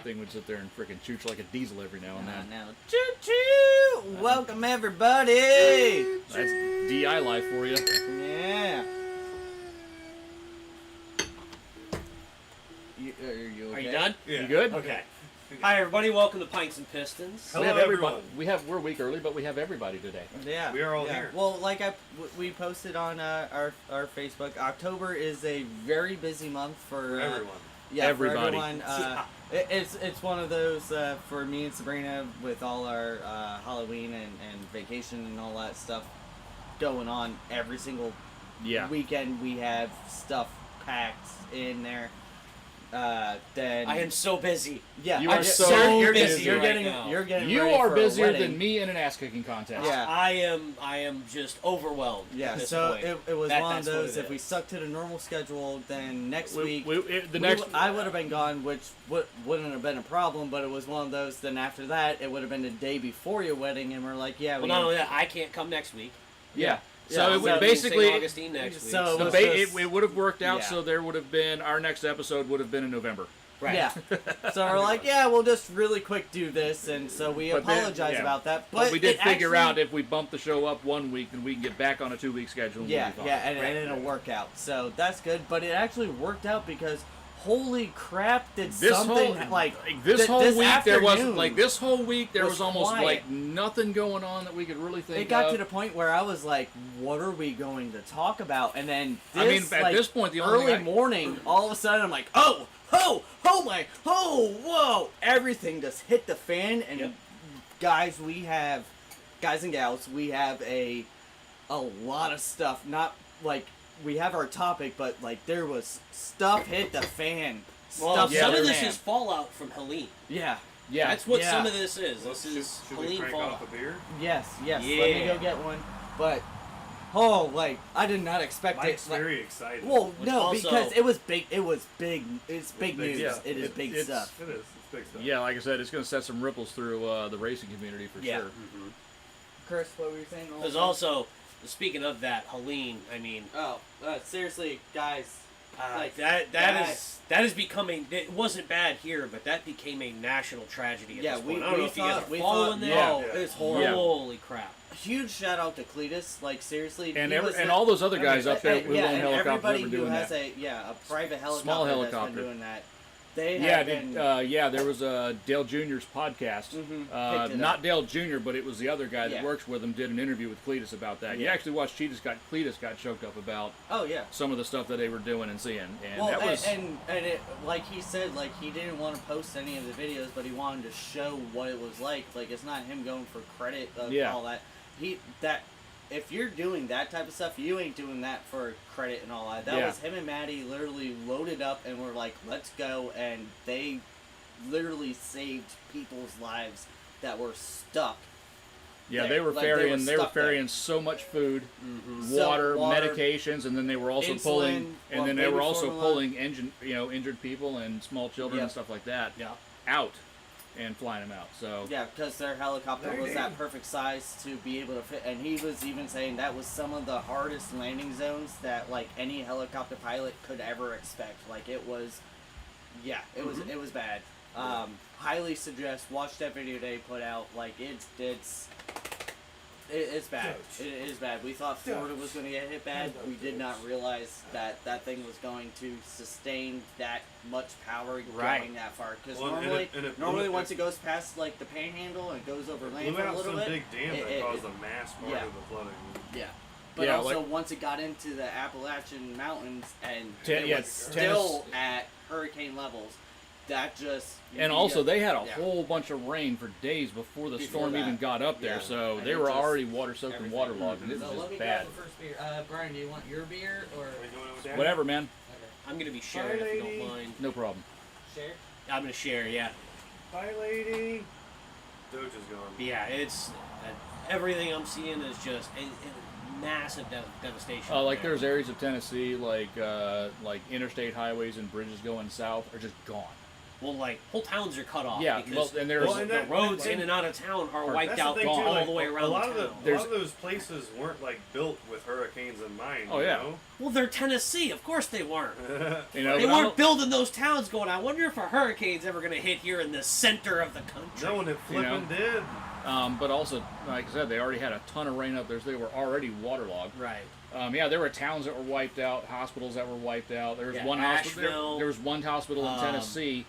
thing would sit there and freaking chooch like a diesel every now and then. Now, choo-choo! Welcome, everybody! That's DI life for you. Yeah. Are you done? Yeah. You good? Okay. Hi, everybody. Welcome to Pints and Pistons. We have everybody. We're a week early, but we have everybody today. Yeah. We are all here. Well, like we posted on our Facebook, October is a very busy month for everyone. Yeah, everybody. For everyone. It's one of those for me and Sabrina with all our Halloween and vacation and all that stuff going on every single weekend. We have stuff packed in there. Then I am so busy. Yeah, you are so busy. You're right getting. now. You're getting. You ready are for busier a wedding. than me in an ass kicking contest. Yeah. I am just overwhelmed. Yeah, at this so point. it was one of That's what those. it If we is. stuck to the normal schedule, then next week I would have been gone, which wouldn't have been a problem. But it was one of those. Then after that, it would have been the day before your wedding, and we're like, yeah. Well, not only that, I can't come next week. Yeah. Yeah, So it would basically St. Augustine next week. So it would have worked out. Yeah. So there would have been our next episode would have been in November. Right. Yeah. So we're like, yeah, we'll just really quick do this, and so we But then- apologize yeah. about that. But we did it figure actually- out if we bump the show up 1 week, then we can get back on a 2-week schedule. And Yeah, we'll be fine. yeah, and it'll work out. So that's good. But it actually worked out because, holy crap, did This something whole like this whole week afternoon there was almost quiet. like nothing going on that we could really think It got of. to the point where I was like, "What are we going to talk about?" And then this, I mean, at this point, the only early thing morning, all of a sudden, I'm like, "Oh, whoa!" Everything just hit the fan, and guys and gals, we have a lot of stuff. Not like we have our topic, but like there was stuff hit the fan. Well, Stuff some hit of the this fan. is fallout from Helene. Yeah. Yeah, That's what Yeah. some of this is. Well, This is should we Helene crank fallout. off a beer? Yes. Let me Yeah. go get one. But I did not expect Mike's it. Like, very excited. well, Which no, also- because it was big. It's big big news. stuff. It is big It's- stuff. It is. It's big stuff. yeah, like I said, it's going to set some ripples through the racing community for Yeah. sure. Chris, what were you saying? There's also, speaking of that, Helene. I mean, Seriously, guys. Like, that is becoming. It wasn't bad here, but that became a national tragedy at Yeah, this we- point. I don't know we if you guys thought- are we following thought- that. yeah. Oh, it's horrible. Yeah. Holy crap! Huge shout out to Cletus. Like seriously, And he was and the- all those other guys up there who yeah, own and helicopters everybody were who doing has that. a private helicopter Small that's helicopter. been doing that. They Yeah, have been. there was Dale Jr.'s podcast. Picked it Not up. Dale Jr., but it was the other guy that Yeah. works with him, did an interview with Cletus about that. You Yeah. actually watched Cletus got choked up about Oh yeah. some of the stuff that they were doing and seeing. And Well, that was... and it, like he said, like he didn't want to post any of the videos, but he wanted to show what it was like. Like it's not him going for credit of Yeah. all that. If you're doing that type of stuff, you ain't doing that for credit and all that. That Yeah. was him and Maddie literally loaded up and were like, "Let's go," and they literally saved people's lives that were stuck. Yeah, there. they were Like, they were ferrying. They were stuck there. ferrying so much food, So, water, water, medications, and then they were also insulin, pulling. And then they baby were also formula. pulling injured people and small children Yep. and stuff like that Yeah. out and flying them out. So Yeah, because their helicopter Very was that neat. perfect size to be able to fit, and he was even saying that was some of the hardest landing zones that like any helicopter pilot could ever expect. Like it was, it was bad. Highly suggest watch that video they put out. Like it's bad. Ouch. It is bad. We thought Florida was going to get hit bad. We did not realize that that thing was going to sustain that much power Right. going that far. Because Well, and normally, it blew- once it goes past like the Panhandle and goes over land Blew for a out little some bit, big dam that it- caused a mass part yeah. of the flooding. yeah. But Yeah, also like- once it got into the Appalachian Mountains and Ten- it yeah, was still at hurricane levels, that just and also they had a yeah. whole bunch of rain for days before the Before storm that. even got up there. Yeah. So And they it were just- already water soaked and everything. waterlogged, and it was So let just me bad. grab the first beer. Brian, do you want your beer or Are we doing it with Daddy? Whatever, man. I'm gonna be sharing if you lady. don't mind. No problem. share? I'm gonna share. Yeah. Bye, lady. Doge is gone. Yeah. It's everything I'm seeing is just massive devastation. Like there. there's areas of Tennessee, like interstate highways and bridges going south are just gone. Well, like whole towns are cut off. Yeah, because and there's the roads in and out of town are wiped That's out the thing, too, all like, the way around a lot town. of those places weren't like built with hurricanes in mind. Oh, yeah. You know? Well, they're Tennessee. Of course they weren't. You know, They but weren't building those towns going, I wonder if a hurricane's ever going to hit here in the center of the country. No, and it flipping did. but also, like I said, they already had a ton of rain up there, so they were already waterlogged. Right. There were towns that were wiped out, hospitals that were wiped out. There was Yeah, one hospital. Asheville. There was one hospital in Tennessee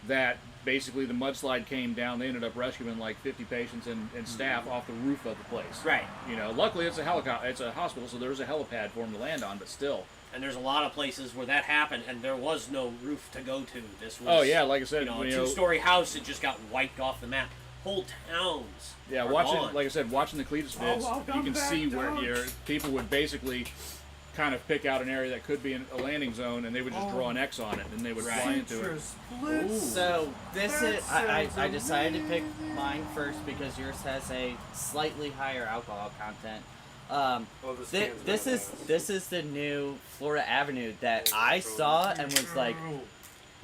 that basically the mudslide came down. They ended up rescuing like 50 patients and staff off the roof of the place. Right. You know, luckily it's a hospital, so there was a helipad for them to land on. But still. And there's a lot of places where that happened, and there was no roof to go to. This was, Oh yeah, like I said, a two-story house that just got wiped off the map. Whole towns. Yeah, are watching, gone. like I said, watching the Cletus vids, you can see where people would basically kind of pick out an area that could be a landing zone, and they would just draw an X on it, and they would fly into it. So this is I decided to pick mine first because yours has a slightly higher alcohol content. This is the new Florida Avenue that I saw and was like,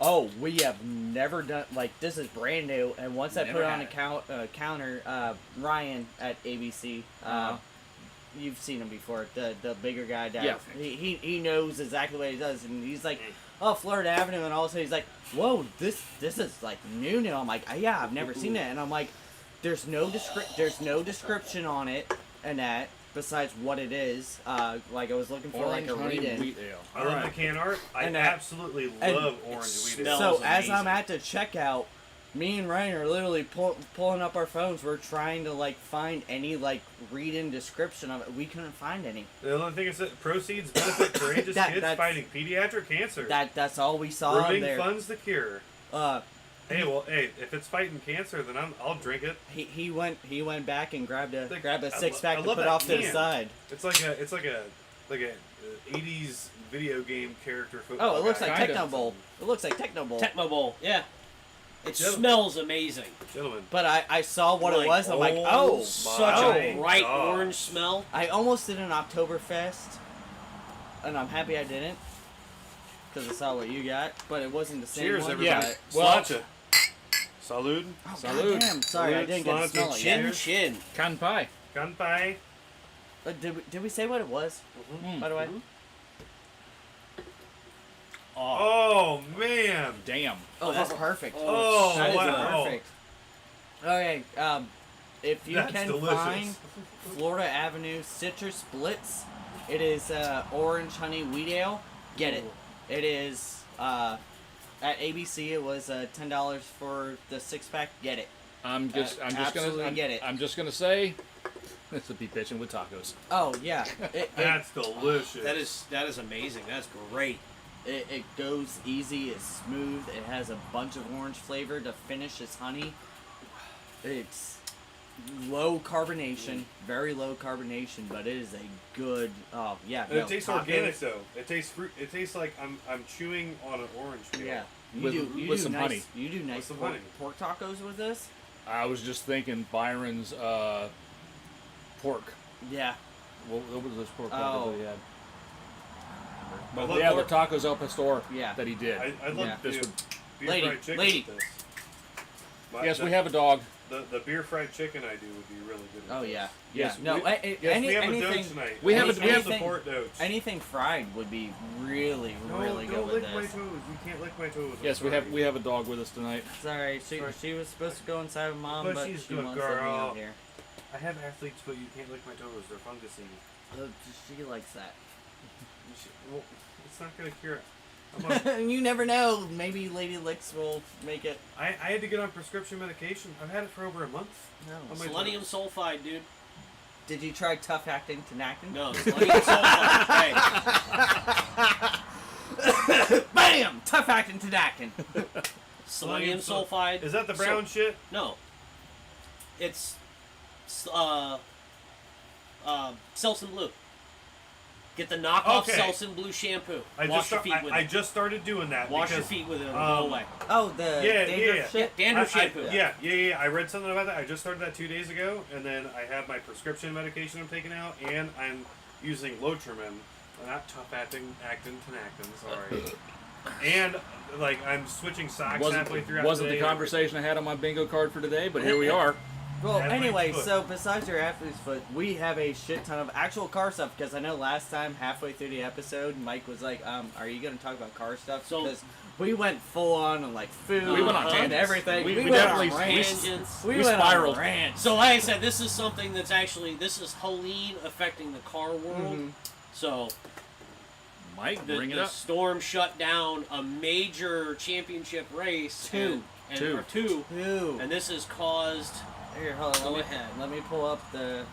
oh, we have never done, like, this is brand new. And once I put it on a counter, Ryan at ABC, you've seen him before, the bigger guy down. Yeah. He knows exactly what he does, and he's like, oh, Florida Avenue, and all of a sudden he's like, whoa, this is like new. I'm like, yeah, I've never seen it, and I'm like, there's no description on it, and that. Besides what it is, like I was looking for Orange like a honey read-in. wheat ale. I love the can art. I absolutely love orange wheat ale. So smells as I'm amazing. at the checkout, me and Ryan are literally pulling up our phones. We're trying to like find any like read-in description of it. We couldn't find any. The only thing is that proceeds benefit courageous kids fighting pediatric cancer. That's all we saw Brewing there. funds the cure. Hey, if it's fighting cancer, then I'll drink it. He went back and grabbed a I 6-pack to love put that off to the can. side. It's like a 80s video game character football. Oh, it looks guy. like Kinda. Techno Bowl. It looks like Techno Bowl. Tecmo Bowl, yeah. It Gentlemen. smells amazing. Gentlemen. But I saw what Like, it was. I'm like, oh, Such my a bright God. orange smell. I almost did an Oktoberfest, and I'm happy I didn't, because I saw what you got, but it wasn't the same Cheers, one. everybody. but- Well- Sláinte. Salud. Oh, Salud. goddamn, sorry, I Salud, didn't get to sláinte. smell it Chin yet. chin. Cotton pie. Kanpai. Did we say what it was, by the way? Oh, man. Damn. Oh, that's perfect. Oh, That is wow. perfect. Okay, if you That's can delicious. find Florida Avenue Citrus Blitz, it is orange honey wheat ale. Get it. It is at ABC. It was $10 for the 6-pack. Get it. I'm just absolutely gonna get it. I'm just gonna say, this would be pitching with tacos. Oh yeah, That's delicious. That is amazing. That's great. it goes easy. It's smooth. It has a bunch of orange flavor to finish its honey. It's low carbonation, very low carbonation, but it is a good. Oh yeah, And no, it tastes tacos. organic though. It tastes fruit. It tastes like I'm chewing on an orange peel. Yeah, With do some nice, honey. You do nice some pork, honey. pork tacos with this. I was just thinking Byron's pork. Yeah. What was this pork Oh. that he had? I But love yeah, the pork. tacos El Pastor Yeah. that he did. I love Yeah. This the would- beer Lady, fried chicken lady. with this. Yes, we have a dog. The beer fried chicken I do would be really good. with Oh this. yeah. Yes, Yeah. No. Yes, any, we have a anything. doge tonight. We have a- we have anything- support doge. Anything fried would be really, No, really don't good with lick my this. toes. You can't lick my toes. I'm Yes, we sorry. have a dog with us tonight. Sorry, she was supposed to go inside with mom, But but she's she good, wants to be girl. out here. I have athletes, but you can't lick my toes. They're fungusy. She likes that. Well, it's not gonna cure it. I'm on- You never know. Maybe Lady Licks will make it. I had to get on prescription medication. I've had it for over a month. No. Oh my Selenium sulfide, dude. Did you try tough acting Tinactin? No, selenium sulfide. Hey, Bam! Tough acting Tinactin. selenium sulfide. Is that the brown shit? No. It's Selsun Blue. Get the knockoff Okay. Selsun Blue shampoo. I Wash your feet with I it. just started doing that. Wash your because, feet with it. It'll um, go away. Oh, the Yeah, dandruff yeah. shit. Dandruff shampoo. Yeah. I read something about that. I just started that 2 days ago, and then I have my prescription medication I'm taking out, and I'm using Lotrimin, not tough acting Tinactin. Sorry. and like I'm switching socks halfway through. Wasn't the conversation I had on my bingo card for today, but here we are. Well, Athlete's anyway, foot. so besides your athlete's foot, we have a shit ton of actual car stuff. Because I know last time, halfway through the episode, Mike was like, "Are you going to talk about car stuff?" So- Because we went full on like food, We went on and tangents. everything. We went definitely- on we- rants. we went spiraled. on rants. So like I said, this is something that's actually, this is Helene affecting the car world. Mhm. So Mike, the, bring it the up. storm shut down a major championship race. Two. Or two. Ew. And this has caused... Here, hold on. Go let me, ahead. Let me pull up the.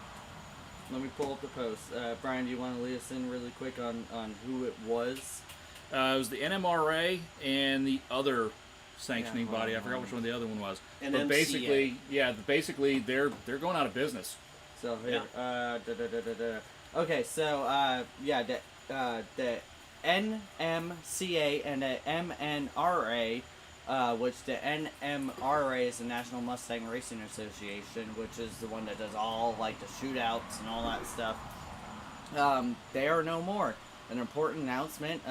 Let me pull up the post. Brian, do you want to lead us in really quick on who it was? It was the NMRA and the other sanctioning Yeah, body. I forgot which one the other one was. And But MCA. basically, they're going out of business. So here, Okay, so the NMCA and the MNRA, which the NMRA is the National Mustang Racing Association, which is the one that does all like the shootouts and all that stuff. They are no more. An important announcement: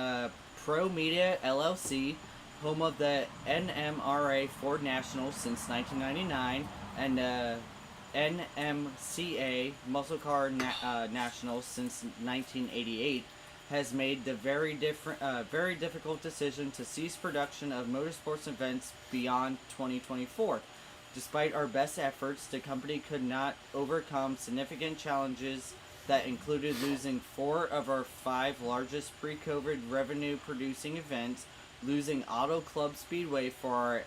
Pro Media LLC, home of the NMRA Ford Nationals since 1999, and NMCA Muscle Car Nationals since 1988, has made the very difficult decision to cease production of motorsports events beyond 2024. Despite our best efforts, the company could not overcome significant challenges that included losing 4 of our 5 largest pre-COVID revenue-producing events, losing Auto Club Speedway for our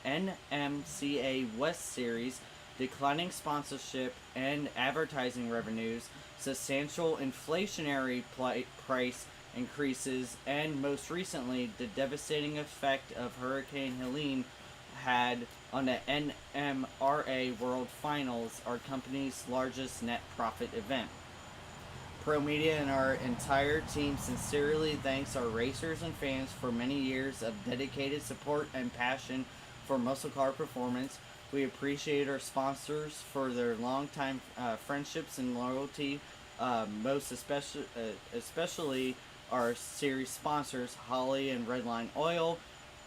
NMCA West Series, declining sponsorship and advertising revenues, substantial inflationary price increases, and most recently, the devastating effect of Hurricane Helene had on the NMRA World Finals, our company's largest net profit event. Pro Media and our entire team sincerely thanks our racers and fans for many years of dedicated support and passion for muscle car performance. We appreciate our sponsors for their long-time friendships and loyalty, most especially our series sponsors, Holly and Redline Oil.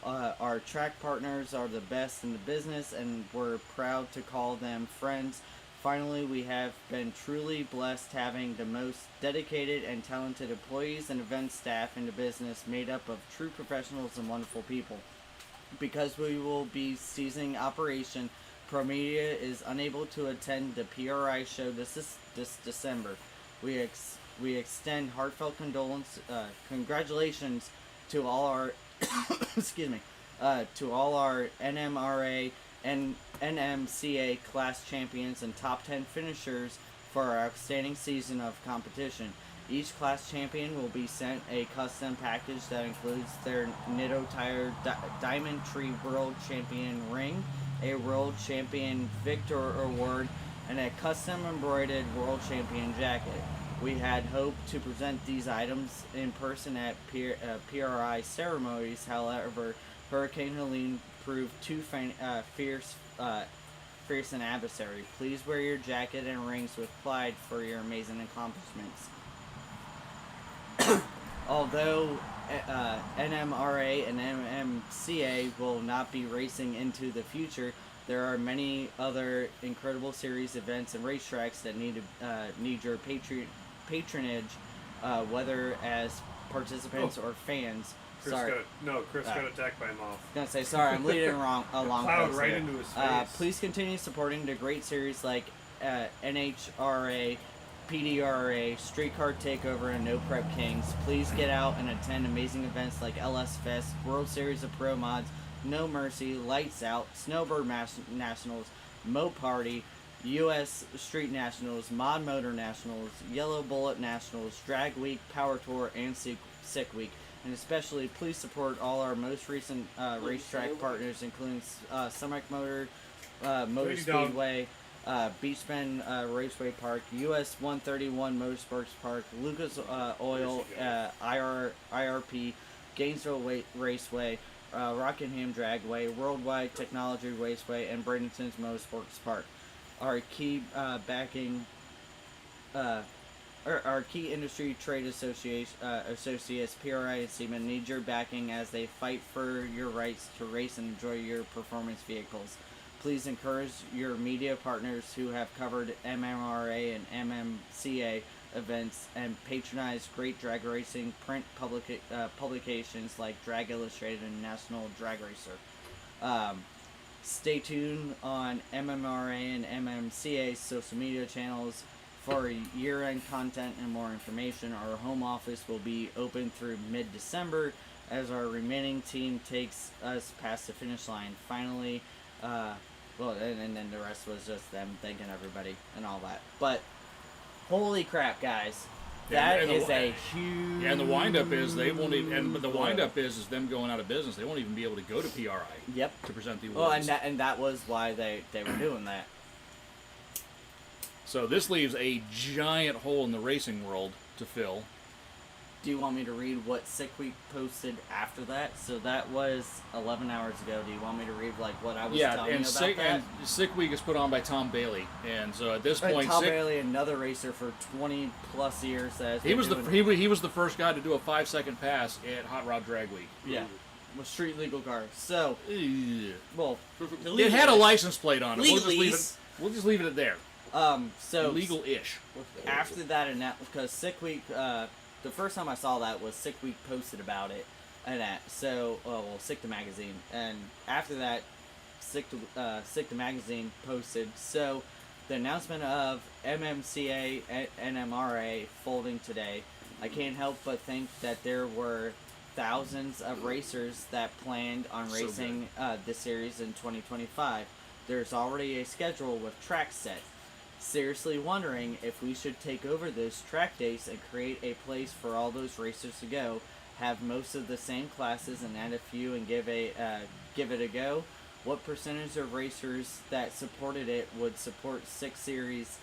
Our track partners are the best in the business, and we're proud to call them friends. Finally, we have been truly blessed having the most dedicated and talented employees and event staff in the business, made up of true professionals and wonderful people. Because we will be ceasing operation, Pro Media is unable to attend the PRI show this December. We extend heartfelt congratulations to all our to all our NMRA and NMCA class champions and top 10 finishers for our outstanding season of competition. Each class champion will be sent a custom package that includes their Nitto Tire Diamond Tree World Champion ring, a World Champion Victor Award, and a custom embroidered World Champion jacket. We had hoped to present these items in person at PRI ceremonies. However, Hurricane Helene proved too fierce an adversary. Please wear your jacket and rings with pride for your amazing accomplishments. Although NMRA and NMCA will not be racing into the future, there are many other incredible series, events, and racetracks that need your patronage, whether as participants or fans. Chris got attacked by a moth. I was gonna say sorry, I'm leading along. Plowed right into his face. Please continue supporting the great series like NHRA, PDRA, Streetcar Takeover, and No Prep Kings. Please get out and attend amazing events like LS Fest, World Series of Pro Mods, No Mercy, Lights Out, Snowbird Nationals, Mo Party, U.S. Street Nationals, Mod Motor Nationals, Yellow Bullet Nationals, Drag Week, Power Tour, and Sick Week. And especially, please support all our most recent racetrack partners, including Summit Motor Speedway, Beach Bend Raceway Park, US 131 Motorsports Park, Lucas Oil, IRP, Gainesville Raceway, Rockingham Dragway, Worldwide Technology Raceway, and Bradenton's Motorsports Park. Our key backing our key industry trade associates, PRI and SEMA, need your backing as they fight for your rights to race and enjoy your performance vehicles. Please encourage your media partners who have covered MMRA and MMCA events and patronize great drag racing print publications like Drag Illustrated and National Drag Racer. Stay tuned on MMRA and MMCA social media channels for year-end content and more information. Our home office will be open through mid-December as our remaining team takes us past the finish line. Finally, and then the rest was just them thanking everybody and all that. But holy crap, guys! That is a huge. Yeah, and the wind-up is they won't even. But the wind-up is them going out of business. They won't even be able to go to PRI. Yep. To present the awards. Well, and that was why they were doing that. So this leaves a giant hole in the racing world to fill. Do you want me to read what Sick Week posted after that? So that was 11 hours ago. Do you want me to read like what I was telling you about that? And Sick Week is put on by Tom Bailey, and so at this point, Tom Bailey, another racer for 20 plus years, he was the first guy to do a 5-second pass at Hot Rod Drag Week. Yeah, with street legal cars. So, well, it had a license plate on it. We'll just leave it at there. So legal-ish. After that, and that because Sick Week. The first time I saw that was Sick Week posted about it, and that Sick to Magazine, and after that, Sick to Magazine posted. So, the announcement of MMCA and NMRA folding today, I can't help but think that there were thousands of racers that planned on racing the series in 2025. There's already a schedule with tracks set. Seriously wondering if we should take over those track dates and create a place for all those racers to go, have most of the same classes and add a few and give it a go. What percentage of racers that supported it would support 6 series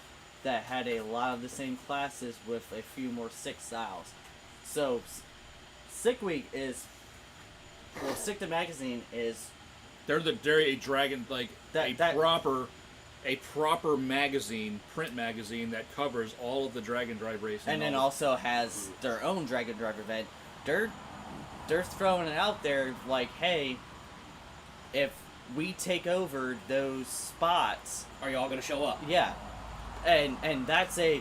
that had a lot of the same classes with a few more 6 styles? So Sick Week is Sick to Magazine is they're a dragon a proper magazine, print magazine that covers all of the drag and drive racing. And then also has their own drag and drive event. They're throwing it out there like, hey, if we take over those spots, are y'all gonna show up? Yeah. And that's a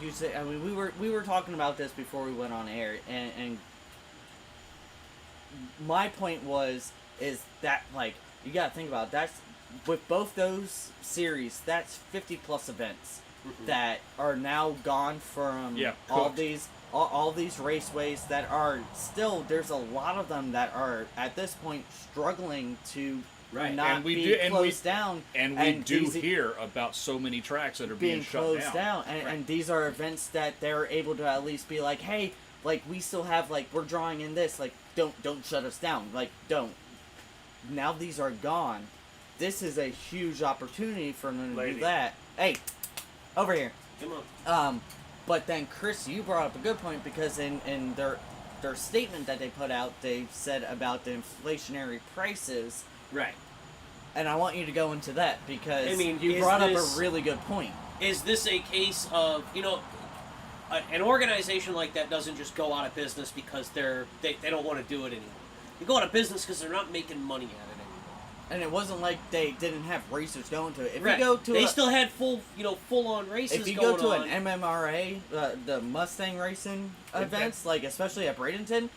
huge thing. I mean, we were talking about this before we went on air, and my point is that, like, you gotta think about it. That's with both those series, that's 50 plus events that are now gone from all these raceways that are still, there's a lot of them that are at this point struggling to not be closed down. And we do hear about so many tracks that are being shut closed down. And these are events that they're able to at least be like, hey, like, we still have, like, we're drawing in this, like, don't shut us down, like, don't. Now these are gone. This is a huge opportunity for them to do that. Hey, over here. Come on. But then, Chris, you brought up a good point, because in their statement that they put out, they said about the inflationary prices. Right. And I want you to go into that, because I mean, you brought up a really good point. Is this a case of, an organization like that doesn't just go out of business because they don't want to do it anymore. They go out of business because they're not making money at it anymore. And it wasn't like they didn't have racers going to it. If right. you go to they still had full on races. If you go to an MMRA, the Mustang racing events, like especially at Bradenton,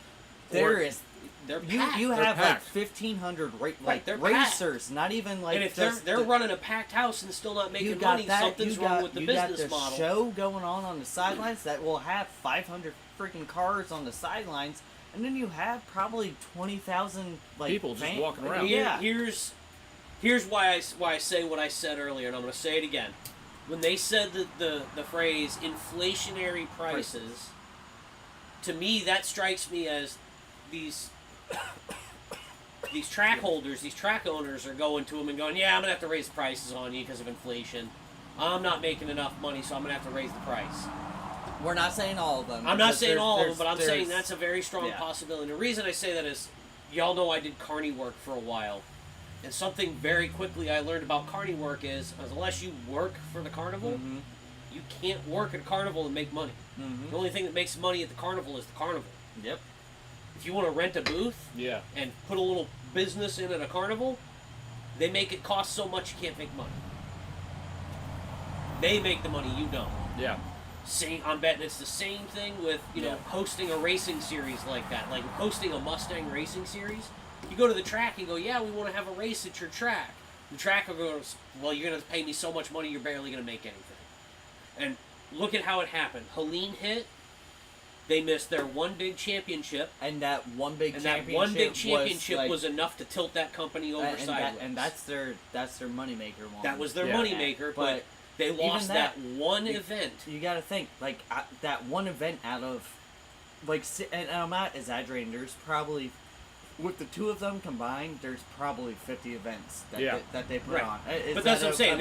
they're packed. You have like 1,500 racers, packed. Not even like. And if they're running a packed house and still not making money, something's wrong with the business model. You got the show going on the sidelines that will have 500 freaking cars on the sidelines. And then you have probably 20,000 people just walking around. Yeah. Here's why I say what I said earlier, and I'm going to say it again. When they said the phrase inflationary prices, to me that strikes me as these track holders, these track owners are going to them and going, yeah, I'm going to have to raise the prices on you because of inflation. I'm not making enough money, so I'm going to have to raise the price. We're not saying all of them. I'm not saying all of them, but I'm saying that's a very strong possibility. And the reason I say that is, y'all know I did carny work for a while. And something very quickly I learned about carny work is unless you work for the carnival, You can't work at a carnival and make money. Mm-hmm. The only thing that makes money at the carnival is the carnival. Yep. If you want to rent a booth Yeah. and put a little business in at a carnival, they make it cost so much you can't make money. They make the money, you don't. Yeah. I'm betting it's the same thing with, you know, hosting a racing series like that. Like hosting a Mustang racing series. You go to the track and go, yeah, we want to have a race at your track. The track will go, well, you're going to pay me so much money, you're barely going to make anything. And look at how it happened. Helene hit. They missed their one big championship. And that one big championship was enough to tilt that company over sideways. And that's their moneymaker one. That was their moneymaker, but they lost that one event. You got to think, like, that one event out of, like, and I'm not exaggerating, there's probably, with the two of them combined, there's probably 50 events that they put on. But that's what I'm saying.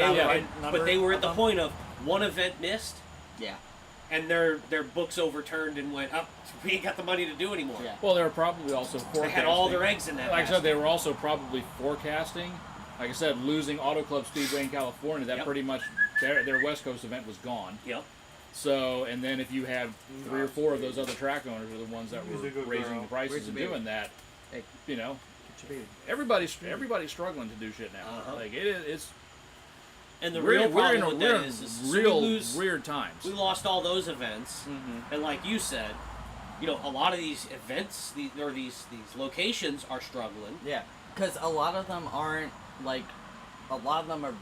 But they were at the point of one event missed. Yeah. And their books overturned and went, oh, we ain't got the money to do anymore. Yeah. Well, they were probably also forecasting. They had all their eggs in that Like basket. I said, they were also probably forecasting. Like I said, losing Auto Club Speedway in California, that pretty much, their West Coast event was gone. Yep. So, and then if you have 3 or 4 of those other track owners are the ones that were raising the prices and doing that, you know, everybody's struggling to do shit now. Like it's. And the real problem with that is real weird times. We lost all those events, and like you said, you know, a lot of these events, these locations are struggling. Yeah, because a lot of them aren't like, a lot of them are.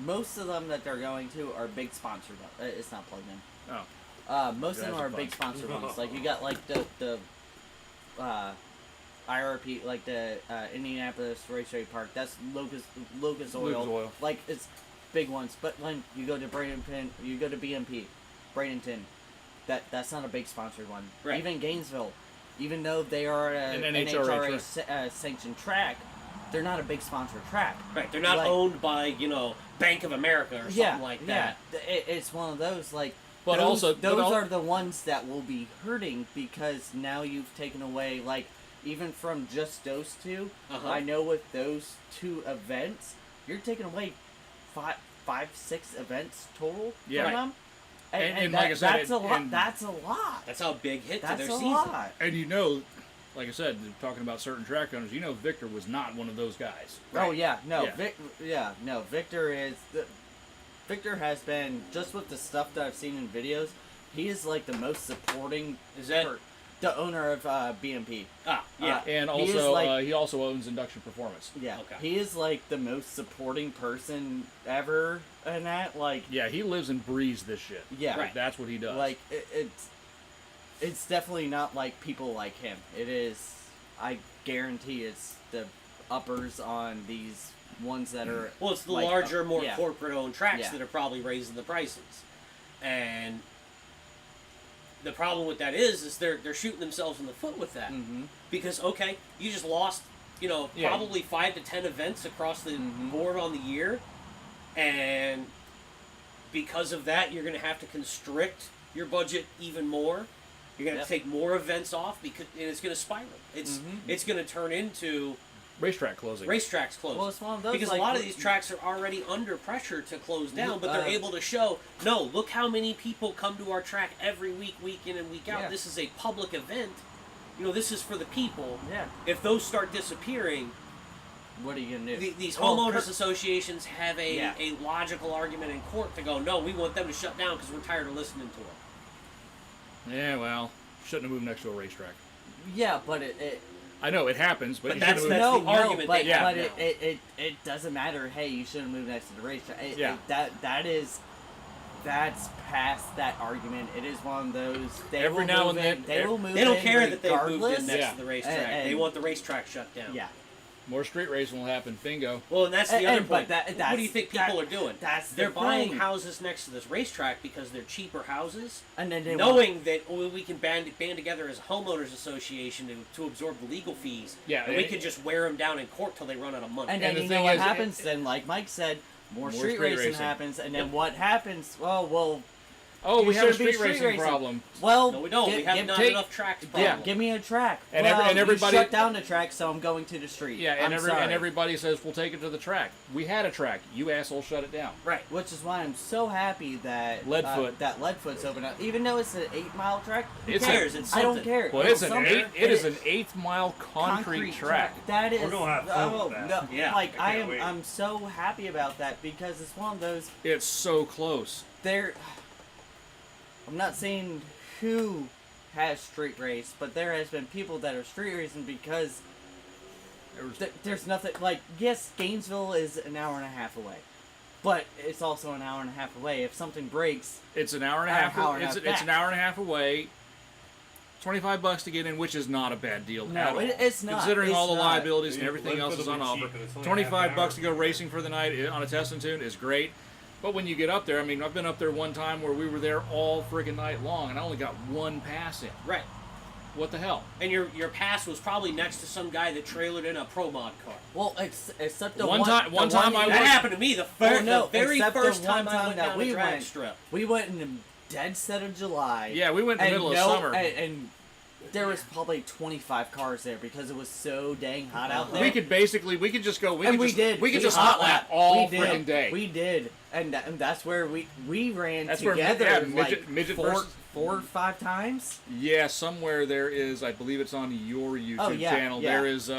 Most of them that they're going to are big sponsored. It's not plugged in. Oh. Most of them are big sponsored ones. Like you got like the IRP, like the Indianapolis Raceway Park. That's Lucas Oil. Like it's big ones. But when you go to Bradenton, you go to BMP, Bradenton, that's not a big sponsored one. Right. Even Gainesville, even though they are an NHRA sanctioned track, they're not a big sponsored track. Right. They're not owned by, you know, Bank of America or something like that. Yeah. It's one of those like. But those also, are the ones that will be hurting because now you've taken away, like, even from just those two. I know with those two events, you're taking away five, 6 events total from them. And like I said, that's a lot. That's a lot. That's how big hit to their That's a season. lot. And you know, like I said, talking about certain track owners, you know, Victor was not one of those guys. Right? Oh yeah, no, Yeah. Victor is. Victor has been, just with the stuff that I've seen in videos, he is like the most supporting. Is that the owner of BMP? And also, he also owns Induction Performance. Yeah, he is like the most supporting person ever in that. Like, yeah, he lives and breathes this shit. Yeah, like, that's what he does. Like it's definitely not like people like him. It is. I guarantee it's the uppers on these ones that are. Well, it's the like, larger, more corporate-owned tracks that are probably raising the prices, and the problem with that is they're shooting themselves in the foot with that because you just lost, you know, probably 5 to 10 events across the board on the year, and because of that, you're going to have to constrict your budget even more. You're going to take more events off and it's going to spiral. It's going to turn into racetrack closing. Racetracks closing. Well, it's one of those, because like, a lot of these tracks are already under pressure to close down, but they're able to show, no, look how many people come to our track every week, week in and week out. Yeah. This is a public event. You know, this is for the people. Yeah. If those start disappearing, what are you gonna do? These homeowners associations have a logical argument in court to go, no, we want them to shut down because we're tired of listening to them. Yeah, well, shouldn't have moved next to a racetrack. Yeah, but it I know it happens, but that's you the argument. It doesn't matter. Hey, you shouldn't move next to the racetrack. That's past that argument. It is one of those. They will move they don't care that they moved in next to the racetrack. And they want the racetrack shut down. Yeah. More street racing will happen. Bingo. Well, and that's the other point. What do you think people are doing? They're buying houses next to this racetrack because they're cheaper houses, and then knowing that we can band together as a homeowners association to absorb the legal fees. Yeah, and we can just wear them down in court till they run out of money. And then you know what happens? Then, like Mike said, more street racing happens, and then what happens? Well, Oh, You we have a should be street racing problem. Well, No, we don't. We have not take- enough tracks. Yeah. Problem. give me a track. And well, everybody- you shut down the track, so I'm going to the street. Yeah, and, I'm sorry. and everybody says, we'll take it to the track. We had a track. You assholes shut it down. Right. Which is why I'm so happy that Leadfoot. that Leadfoot's open up. Even though it's an 8-mile track, Who It's cares? a- It's I don't something. care. Well, it's an something. it is an 8-mile concrete track. That is. We're gonna have fun with that. No, Yeah, like I can't wait. I'm so happy about that because it's one of those. It's so close. I'm not saying who has street race, but there has been people that are street racing because there's nothing like. Yes, Gainesville is an hour and a half away, but it's also an hour and a half away. If something breaks, It's an hour and a An half. hour and a It's half an back. hour and a half away. $25 to get in, which is not a bad deal No, at all. it's not. Considering It's all the not. liabilities and Yeah, everything else Leadfoot is will on be offer. cheap, and it's only half an $25 hour. to go racing for the night on a test and tune is great. But when you get up there, I mean, I've been up there one time where we were there all friggin' night long, and I only got one pass in. Right. What the hell? And your pass was probably next to some guy that trailered in a Pro Mod car. Well, except the One one time- one time I That was- happened to me the very except the first one time I time went that down we the drag went. strip. We went in the dead set of July. Yeah, we went in the middle of summer. And there was probably 25 cars there because it was so dang hot out there. We could just go. We and could we just, did. We could just hot lap all we did. friggin' day. We did, and that's where we ran That's where- together. yeah, like midget four versus- or 5 times. Yeah, somewhere there is. I believe it's on your YouTube Oh, yeah, channel. yeah. There is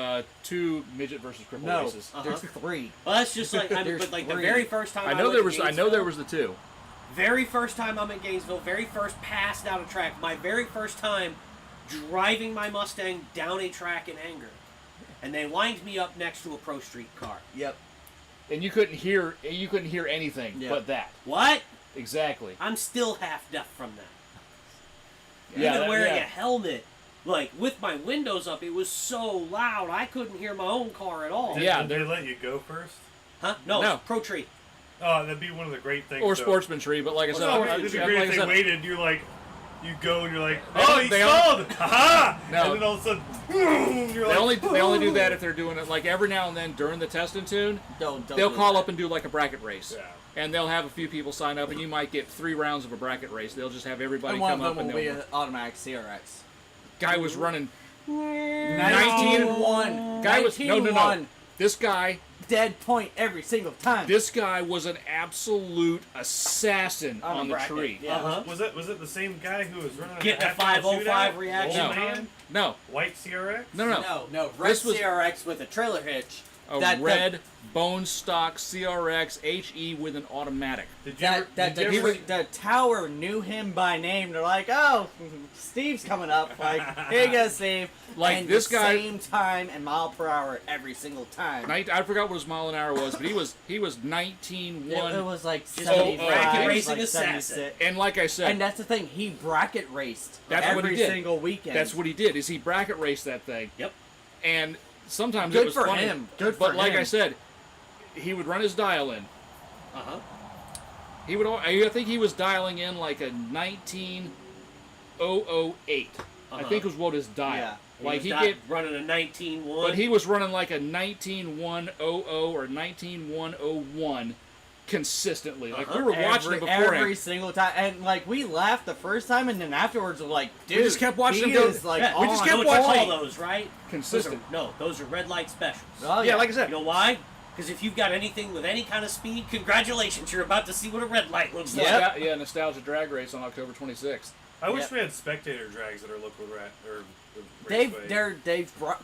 2 midget versus cripple No, races. there's 3. Well, that's just like, There's but like the 3. very first time I know went there to was. I know Gainesville, there was the 2. Very first time I'm in Gainesville, very first pass down a track, my very first time driving my Mustang down a track in anger. And they lined me up next to a Pro Street car. Yep. And you couldn't hear anything Yeah. but that. What? Exactly. I'm still half deaf from that. Yeah, Even that- wearing yeah. a helmet, like with my windows up, it was so loud I couldn't hear my own car at all. Yeah, Did they let you go first? Huh? No, No. it's Pro Tree. Oh, that'd be one of the great things. Or though. sportsman tree, but like I said, No, I- it'd be like great I if they said, waited. You're like, you go and you're like, They oh, don't- he they stalled. Ha! No. And then all of a sudden, boom, you're like, they only do that if they're doing it like every now and then during the test and tune. Don't They'll do call that. up and do like a bracket race. Yeah. And they'll have a few people sign up, and you might get 3 rounds of a bracket race. They'll just have everybody And one come of up them and will be they'll. an automatic CRX. Guy was running. 19-1. Guy was no. 19-1. This guy Dead point every single time. This guy was an absolute assassin On a on the bracket, tree. yeah. Uh-huh. Was it the same guy who was running Get a the 505 shootout? reaction, Old No. man? No, White CRX? no. No, red This was- CRX with a trailer hitch. A That- red bone stock CRX HE with an automatic. Did you That ever, that did the, you ever, the tower knew him by name. They're like, oh, Steve's coming up. Like, here you go, Steve. Like, and this the guy- same time and mile per hour every single time. I forgot what his mile an hour was, but he was 19-1. It was like Just 75, bracket racing like assassin. 76. And like I said, And that's the thing. He bracket raced That's every what he did. single weekend. that's what he did. Is he bracket raced that thing? Yep. And sometimes Good it was for funny. him. Good but for like him. I said, he would run his dial in. Uh-huh. He would. I think he was dialing in like a 19008. I think was what his dial. Yeah. Like he was get, running a 19-1. but he was running like a 19100 or 19101 consistently. Like we were watching it beforehand. every single time, and like we laughed the first time, and then afterwards we're like, dude, We just kept watching he him go- is, like, Yeah, we just on kept know what you watching. call those, right? Consistent. Those are red light specials. Oh, Yeah, like I said. You know why? Because if you've got anything with any kind of speed, congratulations, you're about to see what a red light looks like. Yep. Yeah, Nostalgia Drag Race on October 26th. I wish Yep. we had spectator drags at our local They've raceway.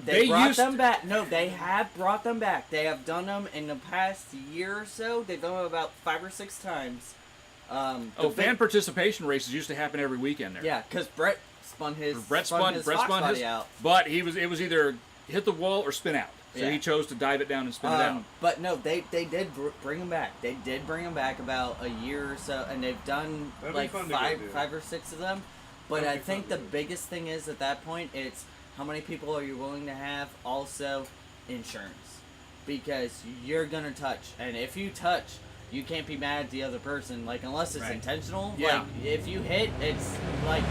they brought used them back. No, they have brought them back. They have done them in the past year or so. They've done them about 5 or 6 times. Fan participation races used to happen every weekend there. Yeah, because Brett spun his Brett spun spun Fox body his, out. but it was either hit the wall or spin out. So Yeah. he chose to dive it down and spin it out. But no, they did bring them back. They did bring them back about a year or so, and they've done That'd be like fun to go do. 5 or 6 of them. But That'd I be think fun the to do. biggest thing is at that point, it's how many people are you willing to have? Also, insurance, because you're gonna touch, and if you touch, you can't be mad at the other person. Like unless it's Right. intentional. Yeah. Like if you hit, it's like.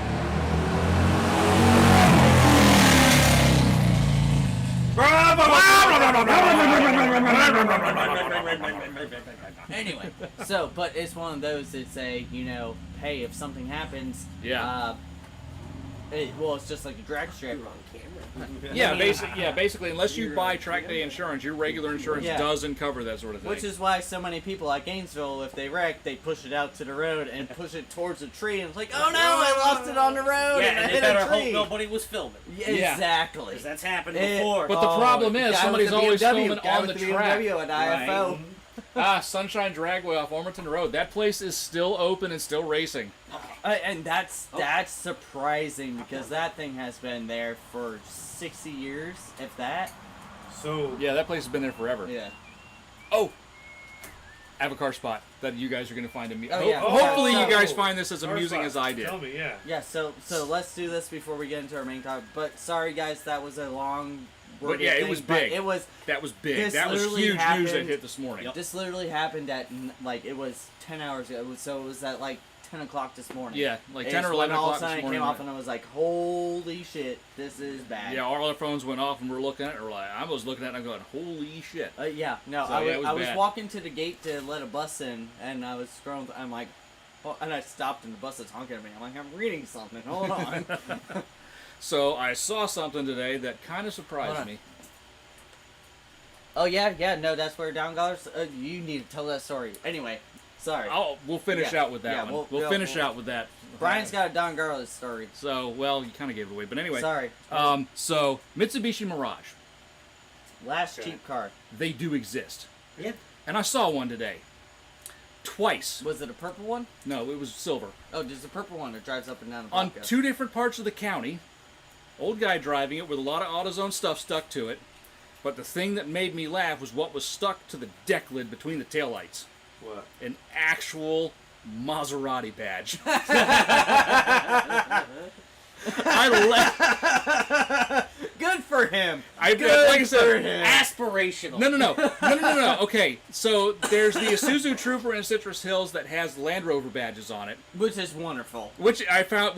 Anyway, so, but it's one of those that say, hey, if something happens, it's just like a drag strip. Basically, unless you buy track day insurance, your regular insurance doesn't cover that sort of thing. Which is why so many people at Gainesville, if they wreck, they push it out to the road and push it towards a tree, and it's like, oh no, I lost it on the road, and I they hit better a tree. hope nobody was filming. Exactly. Because that's happened before. But the problem is, somebody's always filming on the track. BMW at IFO. Sunshine Dragway off Ormington Road. That place is still open and still racing. And that's surprising because that thing has been there for 60 years, if that. So yeah, that place has been there forever. Yeah. Oh, I have a car spot that you guys are going to find amusing. Yeah. Hopefully, you guys find this as amusing as I did. Tell me, yeah. Yeah. So let's do this before we get into our main topic. But sorry, guys, that was a long. But yeah, it was big. That was big. That was huge news that hit this morning. Yep. This literally happened at it was 10 hours ago. So it was at 10 o'clock this morning. Yeah, 10 or 11 o'clock this morning. All of a sudden it came off and I was like, holy shit, this is bad. Yeah, all our phones went off and we're looking at it. I was looking at it and I'm going, holy shit. I was walking to the gate to let a bus in and I was scrolling. I'm like, and I stopped and the bus is honking at me. I'm like, I'm reading something. Hold on. So I saw something today that kind of surprised me. Oh yeah, no, that's where Down Dollars. You need to tell that story. Anyway, sorry. We'll finish out with that one. We'll finish out with that. Brian's got a Don Garlis story. So, well, you kind of gave it away, but anyway. Sorry. So Mitsubishi Mirage. Last cheap car. They do exist. Yeah. And I saw one today. Twice. Was it a purple one? No, it was silver. Oh, there's a purple one that drives up and down the block. On 2 different parts of the county. Old guy driving it with a lot of AutoZone stuff stuck to it. But the thing that made me laugh was what was stuck to the deck lid between the taillights. What? An actual Maserati badge. Good for him. Like I said, aspirational. No. Okay, so there's the Isuzu Trooper in Citrus Hills that has Land Rover badges on it, which is wonderful. Which I found,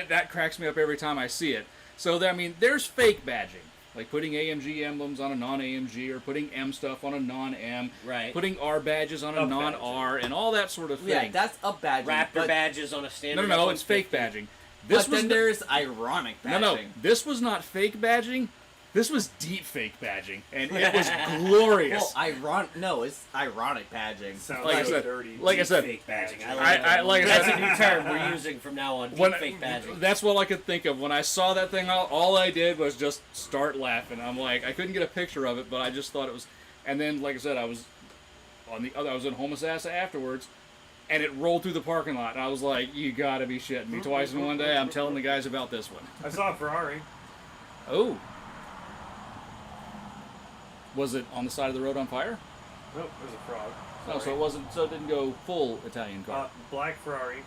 that cracks me up every time I see it. So there's fake badging. Like putting AMG emblems on a non-AMG, or putting M stuff on a non-M, right? Putting R badges on a non-R, and all that sort of thing. Yeah, that's up badging. Raptor badges on a standard. No, it's fake badging. There's ironic badging. No, this was not fake badging. This was deep fake badging, and it was glorious. Well, it's ironic badging. Sounds like I said, dirty. Like I said, fake badging. That's a new term we're using from now on. Deep fake badging. That's what I could think of when I saw that thing. All I did was just start laughing. I'm like, I couldn't get a picture of it, but I just thought it was. And then, like I said, I was in Homosassa afterwards, and it rolled through the parking lot, and I was like, you gotta be shitting me. Twice in one day, I'm telling the guys about this one. I saw a Ferrari. Oh. Was it on the side of the road on fire? Nope, it was a frog. No, so it wasn't. So it didn't go full Italian car. Black Ferrari.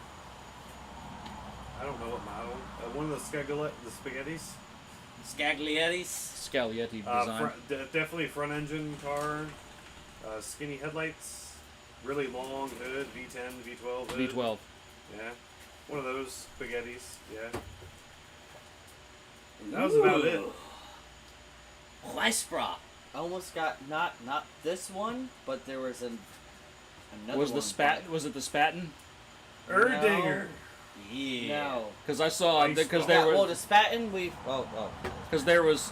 I don't know what model. One of the spaghettis. Scaglietti design. Definitely front engine car. Skinny headlights. Really long hood. V10, V12 hood. V12. Yeah. One of those spaghettis. Yeah. That was about it. Westbrook. Almost got not this one, but there was another was one. Was it the Spaten? Erdinger. Yeah. No. Because I saw because there was. Well, the Spaten Because there was,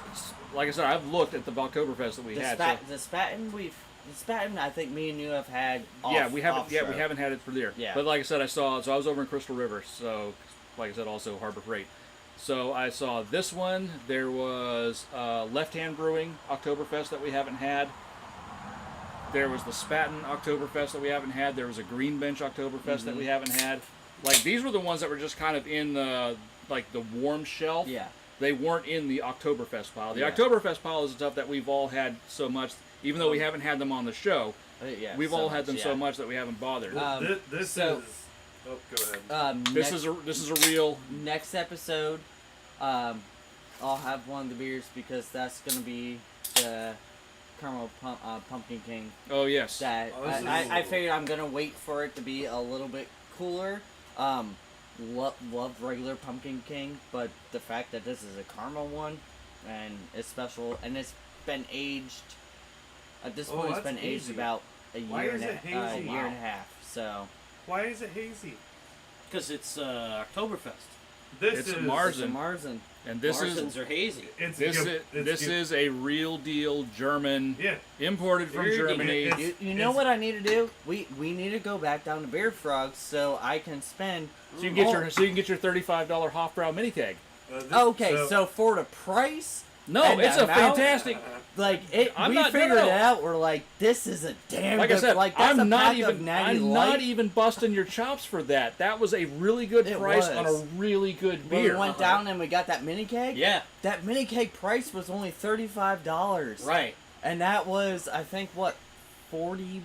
like I said, I've looked at the Oktoberfest that we had. The Spaten, I think me and you have had. We haven't had it for there. Yeah. But like I said, so I was over in Crystal River, so like I said, also Harbor Freight. So I saw this one. There was Left Hand Brewing Oktoberfest that we haven't had. There was the Spaten Oktoberfest that we haven't had. There was a Green Bench Oktoberfest that we haven't had. Like, these were the ones that were just kind of in the warm shelf. Yeah. They weren't in the Oktoberfest pile. The Oktoberfest pile is stuff that we've all had so much, even though we haven't had them on the show. We've all had them so much that we haven't bothered. This is. Oh, go ahead. This is a real. Next episode, I'll have one of the beers because that's gonna be the caramel pumpkin king. Oh yes. That I figured I'm gonna wait for it to be a little bit cooler. Love regular pumpkin king, but the fact that this is a caramel one and it's special and it's been aged At this point, it's that's been aged hazy. about a Why year is and it a hazy? year and a half. So Why is it hazy? Because it's Oktoberfest. It's a Marzen. Marzen. And this Marzens are hazy. this is a real deal German, imported from Very Germany. You know what I need to do? We need to go back down to Beer Frogs so I can spend. So you can get your $35 Hofbrau mini keg. Okay, so for the price. No, and it's the a amount, fantastic. Like we figured it out. We're like, this is a damn. Like good, I said, like that's I'm a not pack even. of Natty I'm Light. not even busting your chops for that. That was a really good It price was. on a really good When beer. we went down and we got that mini keg. Yeah. That mini keg price was only $35. Right. And that was, I think, what, 40.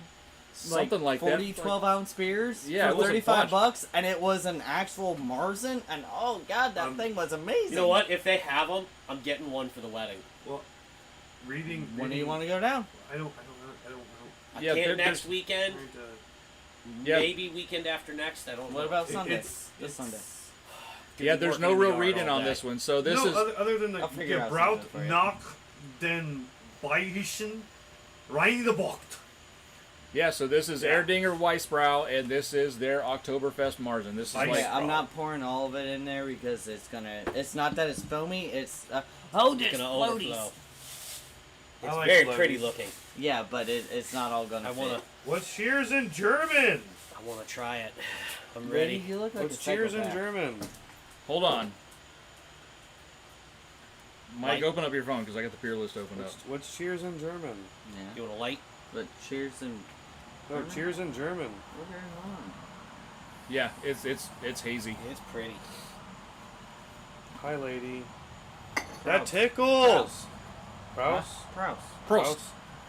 Something like 40 that. 12-ounce beers Yeah, for it was a $35 bunch. and it was an actual Marzen, and oh god, that thing was amazing. You know what? If they have them, I'm getting one for the wedding. Well, reading. When do you want to go down? I don't know. I Yeah, can't there- next weekend. Yeah. Maybe weekend after next. I don't know. What about Sunday? It's Sunday. Yeah, there's no Working in the real yard reading all on day. this one. So this no, is other than the I'll figure out Gebraut something for you. nach den Bayerischen Reingebracht. yeah. So this is Yeah. Erdinger Weissbrau, and this is their Oktoberfest Marzen. This is Okay, like Okay, I'm not pouring all of it in there because it's not that it's foamy, it's hold It's it gonna floaties. overflow. I It's like very floaties. pretty looking. Yeah, but it's not all gonna I fit. wanna What's cheers in German? try it. I'm Really? ready. You look like What's a cheers in psychopath. German? Hold on, Mike. Mike. Open up your phone because I got the beer list opened up. What's cheers in German? Yeah, You want a light? but cheers and No, cheers in German. what's going on? Yeah, it's hazy. It's pretty. Hi, lady. Proust. That tickles. Proust. Proust. Prost.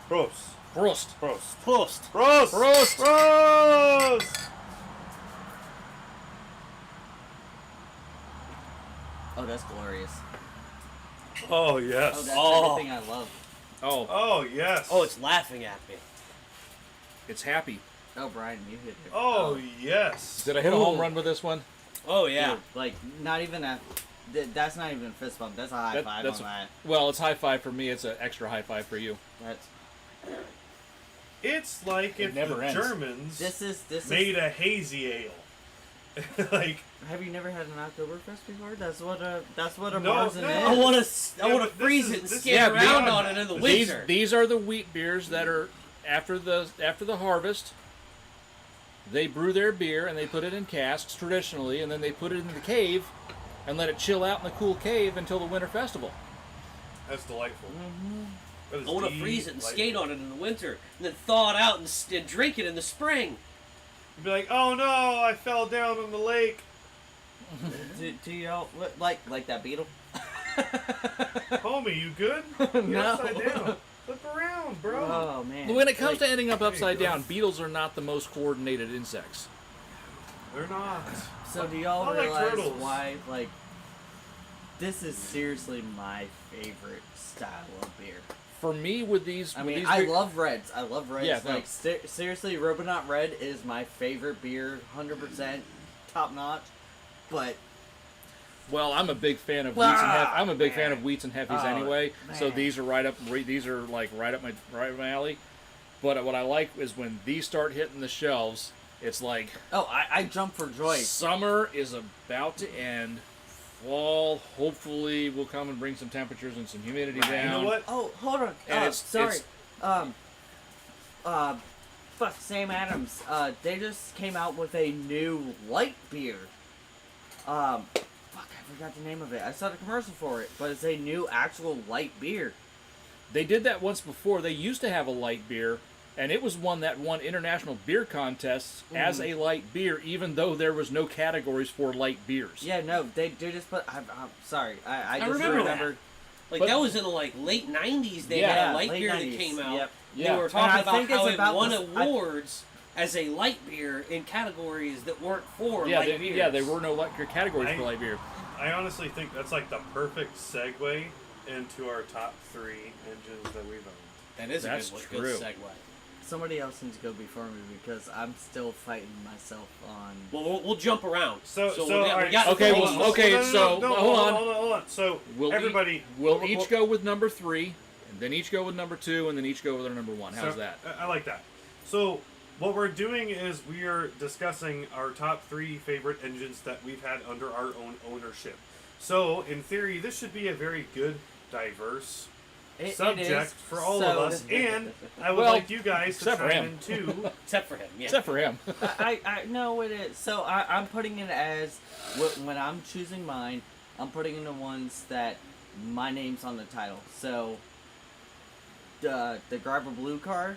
Prost. Prost. Prost. Prost. Prost. Prost. Prost. Oh, that's glorious. Oh Oh, yes. that's Oh. everything I love. Oh, Oh yes. Oh, it's laughing at me. it's happy. Oh, Brian, you hit it. Oh yes. Did I hit a home run with this one? Oh yeah. Dude, like, not even a. That's not even a fist bump. That's a high five that's on that. Well, it's high five for me. It's an extra high five for you. That's. It's like It if never the ends. Germans This made is. a hazy ale. Like Have you never had an Oktoberfest before? That's what a No, Marzen no. is. I want Yeah, to but this freeze is- it and this is skin around beyond on that. it in the These winter. these are the wheat beers that are after the harvest. They brew their beer and they put it in casks traditionally, and then they put it in the cave and let it chill out in the cool cave until the winter festival. that's delightful. That is I want to freeze it and delightful. skate on it in the winter, and then thaw it out and drink it in the spring. You'd be like, oh no, I fell down in the lake. Do y'all like that beetle? Homie, you good? You're No. upside down. Flip around, bro. Oh man. When it comes Like, to ending up upside go. down, beetles are not the most coordinated insects. They're not. So do y'all I like realize turtles. why like this is seriously my favorite style of beer? For me, with these, I with mean, these I beer- love reds. I love reds. Yeah, no. Like seriously, Robonaut Red is my favorite beer, 100% top notch. But Well, I'm a big fan of Ah, wheats and I'm a big fan man. of wheats and hefties Oh, anyway. So man. these are right up my alley. But what I like is when these start hitting the shelves, it's like I jump for joy. summer is about to end. Fall hopefully will come and bring some temperatures and some humidity Right. down. You know what? Oh, hold on. And it's- sorry. it's- Fuck, Sam Adams. They just came out with a new light beer. Fuck, I forgot the name of it. I saw the commercial for it, but it's a new actual light beer. They did that once before. They used to have a light beer, and it was one that won international beer contests as a light beer, even though there was no categories for light beers. Yeah, no, they just put. I'm sorry. I just remember remember. Like But- that was in the late '90s. They Yeah. had a light late beer 90s, that came out. yep. Yeah. They were And talking I about think it's how it about won this- awards as a light beer in categories that weren't for Yeah, light beers. there were no light categories I- for light beer. I honestly think that's like the perfect segue into our top 3 engines that we've owned. That is That's a good, true. good segue. Somebody else needs to go before me because I'm still fighting myself on. Well, we'll jump around. So, we all got, right, we got Okay, three. well, okay, so, hold on. Hold on. So We'll everybody, We'll each go with number 3. And then each go with number 2, and then each go with their number 1. How's that? I like that. So what we're doing is we are discussing our top 3 favorite engines that we've had under our own ownership. So in theory, this should be a very good, diverse subject for all of us. And I would like you guys to chime in too. Except for him, yeah. Except for him. I know it is. So I'm putting it as, when I'm choosing mine, I'm putting in the ones that my name's on the title. So the Garber Blue car,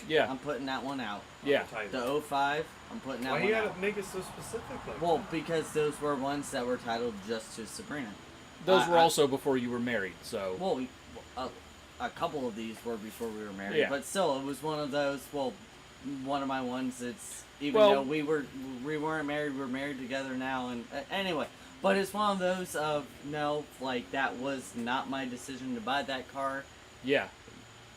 Yeah. I'm putting that one out. Yeah. The 05, I'm putting that Why one you out. gotta make it so specific? Like Well, because those were ones that were titled just to Sabrina. Those were also before you were married, so. Well, a couple of these were before we were married, Yeah. but still, it was one of those. Well, one of my ones. It's even Well- though we weren't married, we're married together now, and anyway. But it's one of those of no, like that was not my decision to buy that car. Yeah.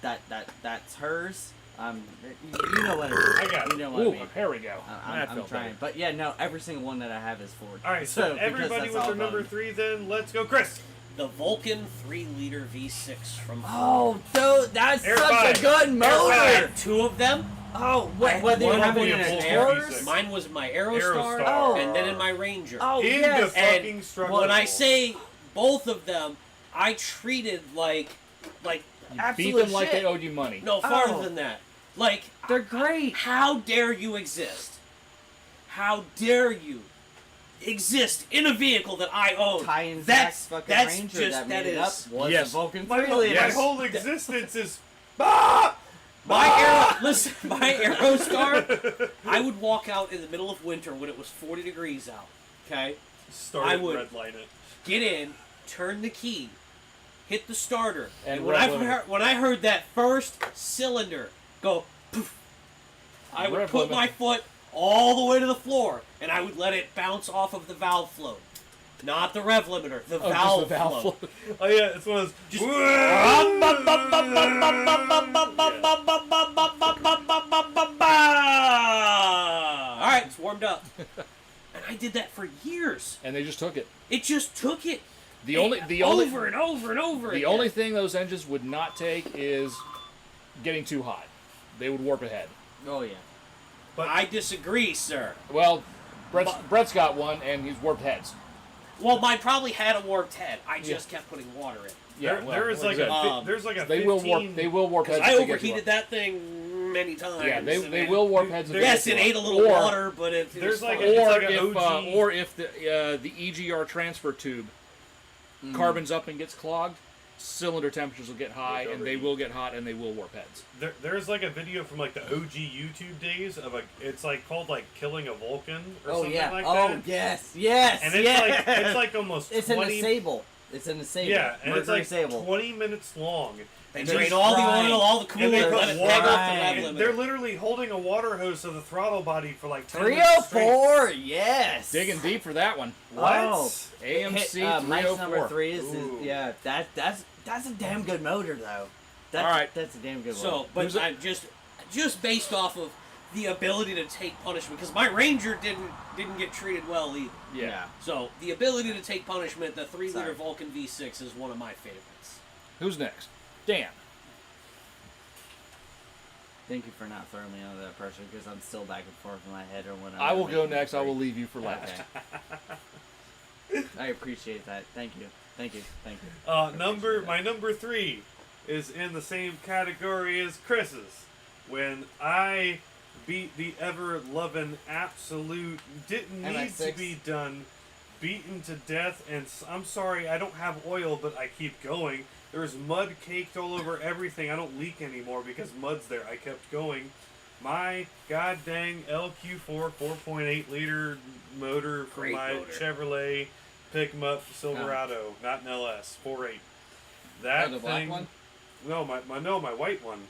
That's hers. You know what it is. I got it. You know what Ooh, I mean. here we go. I'm felt trying, better. but yeah, no, every single one that I have is Ford. All right, so because everybody that's with all their number done. 3, then let's go, Chris. The Vulcan 3-liter V6 from Ford. Oh, that's Air such five. a good I motor. had 2 of them. Oh, I whether you had have one it in of a them. Taurus? Mine was my Aerostar, Aerostar. and then in my Ranger. Oh, In yes. the fucking struggle. When I say both of them, I treated like You beat absolute them like shit. they owed you money. no farther Oh. than that. Like, They're great. how dare you exist? How dare you exist in a vehicle that I own? Ty and That's Zach's fucking that's Ranger just that that made it is up was Yes. a Vulcan my 3-liter. Yes. whole existence is. my Aerostar. I would walk out in the middle of winter when it was 40 degrees out. Okay. Start I would- redline it. Get in, turn the key, hit the starter, And and when I heard that first cylinder go poof, I would Rev put limit. my foot all the way to the floor, and I would let it bounce off of the valve float, not the rev limiter, the Oh, valve just the valve float. float. Oh yeah, it's one of those. Just- All right, it's warmed up, and I did that for years. And they just took it. It just took it. The over and over and over. The again. only thing those engines would not take is getting too hot. They would warp ahead. Oh yeah. But I disagree, sir. Well, Brett's got one, and he's warped heads. Well, mine probably had a warped head. I just kept putting water in. Yeah, there is like I said, a there's like a they 15, will warp. They will warp heads. I if they get overheated too that thing many times. hot. Yeah, and they it- will warp heads. If they Yes, get it too ate a hot. little Or- water, but it there's was like fine. a- It's Or an if OG. or if the EGR transfer tube carbons up and gets clogged, cylinder temperatures will get high, and they will get hot, and they will warp heads. There's like a video from like the OG YouTube days of it's like called like killing a Vulcan or Oh something yeah. like Oh that. yes. And it's like almost It's 20 in a Sable. It's in a Sable. yeah, and it's Mercury like Sable. 20 minutes long. They And drain they- all the fried. oil, all the and they coolant, put let it water. hang off the Right. rev They're limiter. literally holding a water hose to the throttle body for like 10 minutes straight. 304. Yes. Digging deep for that one. What? Oh. AMC Mike's number 304. 3 is Ooh. yeah. That's a damn good motor though. That's, All right. That's a damn good one. So, but Who's it? I'm just based off of the ability to take punishment, because my Ranger didn't get treated well either. Yeah. So the ability to take punishment, the 3-liter Sorry. Vulcan V6 is one of my favorites. Who's next? Dan. Thank you for not throwing me under that pressure because I'm still back and forth in my head or whatever. I will go next. I will leave you for last. Okay. I appreciate that. Thank you. Thank you. Thank you. My number 3 is in the same category as Chris's. When I beat the ever-loving absolute, didn't need to MX6. be done, beaten to death, and I'm sorry, I don't have oil, but I keep going. There's mud caked all over everything. I don't leak anymore because mud's there. I kept going. My god dang LQ4 4.8 liter motor from Great my motor. Chevrolet pick 'em up Silverado, not an LS, 4.8. That the thing, black one? No, my white one.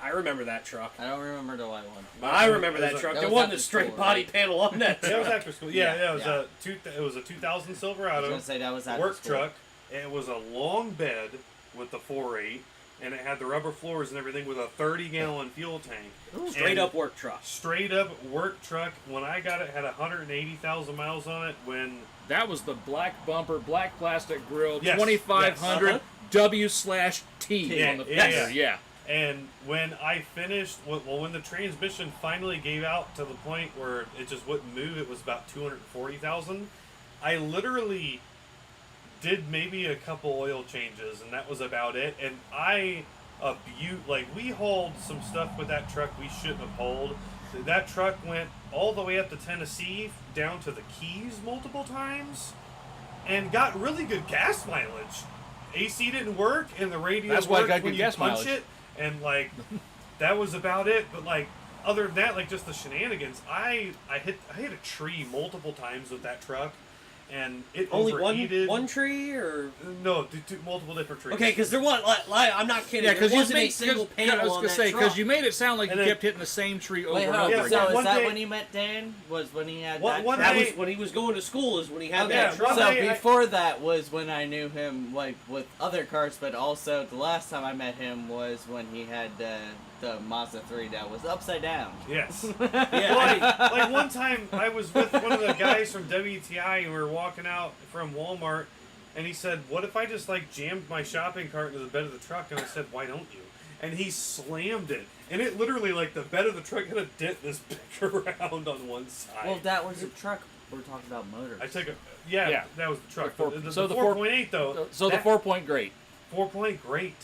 I remember that truck. I don't remember the white one. I remember that It was a- truck. that There was wasn't a after straight school, body right? panel on that Yeah, it was truck. after school. Yeah, Yeah, it was yeah. it was a 2000 I was Silverado. gonna say that was after Work school. truck. It was a long bed with the 4.8, and it had the rubber floors and everything with a 30-gallon fuel tank. Straight And up work truck. Straight up work truck. When I got it, had 180,000 miles on it. When That was the black bumper, black plastic grill, Yes, 2500 yes. W/T on the fender. Yeah. And when I finished, when the transmission finally gave out to the point where it just wouldn't move, it was about 240,000. I literally did maybe a couple oil changes, and that was about it. And we hauled some stuff with that truck we shouldn't have hauled. That truck went all the way up to Tennessee, down to the Keys multiple times, and got really good gas mileage. AC didn't work, and the radio That's why I worked got when good you gas punch mileage. it, and that was about it. But other than that, just the shenanigans. I hit a tree multiple times with that truck, and it Only overheated. one tree, or No, multiple different trees. okay, because there was. I'm not kidding. Yeah, there because you wasn't a made. single I panel was on gonna that say truck. you made it sound like And you then- kept hitting the same tree over Wait, and hold on. over Yeah, again. So one is that day- when you met Dan? Was when he had One- that one truck? That day- was when he was going to school. Is when he had Okay, that truck. one so day before that was when I knew him, with other cars, but also the last time I met him was when he had the Mazda 3 that was upside down. Yes. Yeah, Like one time, I was with one of the guys from WTI, and we were walking out from Walmart, and he said, "What if I just jammed my shopping cart into the bed of the truck?" And I said, "Why don't you?" And he slammed it, and it literally the bed of the truck had a dent this big around on one side. Well, that was a truck. We're talking about motors. I took Yeah. that was the truck. The four- the so the 4.8 though. So the 4-point great. 4-point great.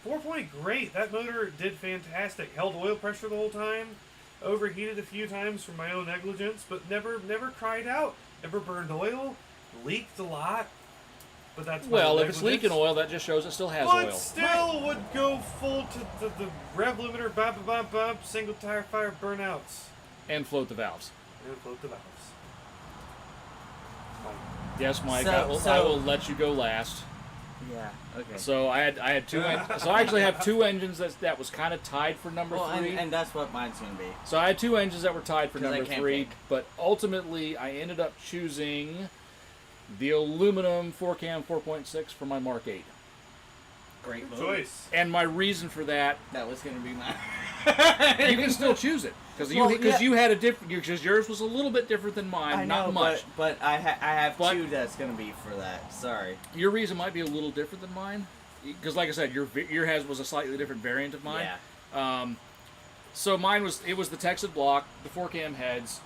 4-point great. That motor did fantastic. Held oil pressure the whole time. Overheated a few times from my own negligence, but never cried out. Never burned oil. Leaked a lot. But that's my Well, own if it's negligence. leaking oil, that just shows it still has But oil. still would go full to the rev limiter, bump, single tire fire burnouts. And float the valves. And float the valves. Yes, Mike. So- I will let you go last. Yeah. Okay. So I had two. So I actually have two engines that was kind of tied for number Well, 3. and that's what mine's gonna be. So I had two engines that were tied for 'Cause I number can't 3, pick. but ultimately I ended up choosing the aluminum 4-cam 4.6 for my Mark 8. Great Good motor. choice. And my reason for that, That was gonna be mine. you can still choose it because Well, you had a different, because yours was a little bit different than mine, I know, not much. but I have But- two that's gonna be for that. Sorry. Your reason might be a little different than mine, because like I said, your was a slightly different variant of mine. Yeah. So mine was the Texas block, the 4-cam heads.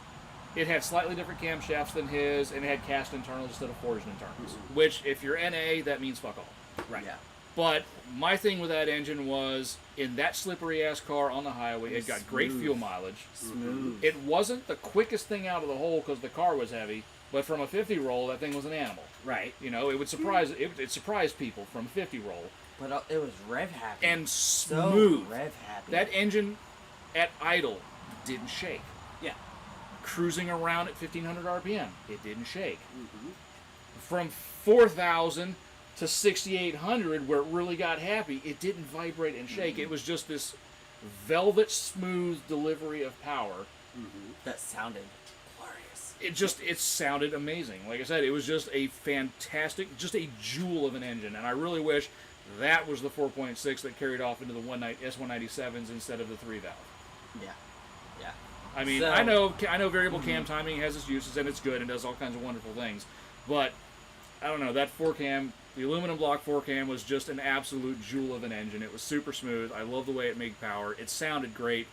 It had slightly different camshafts than his, and it had cast internals instead of forged internals. Which, if you're NA, that means fuck all. Right. Yeah. But my thing with that engine was, in that slippery ass car on the highway, it got great Smooth. fuel mileage. Smooth. It wasn't the quickest thing out of the hole because the car was heavy, but from a 50 roll, that thing was an animal. Right. You know, it would surprise it surprised people from a 50 roll. But it was rev happy. And so smooth. rev happy. That engine at idle didn't shake. Yeah. Cruising around at 1500 RPM, it didn't shake. Mm-hmm. From 4000 to 6800, where it really got happy, it didn't vibrate and shake. It was just this velvet smooth delivery of power. That sounded glorious. It sounded amazing. Like I said, it was just a fantastic, just a jewel of an engine, and I really wish that was the 4.6 that carried off into the S197s instead of the 3-valve. Yeah. Yeah. I mean, So- I know variable cam timing has its uses and it's good and does all kinds of wonderful things, but I don't know, that 4-cam, the aluminum block 4-cam was just an absolute jewel of an engine. It was super smooth. I love the way it made power. It sounded great.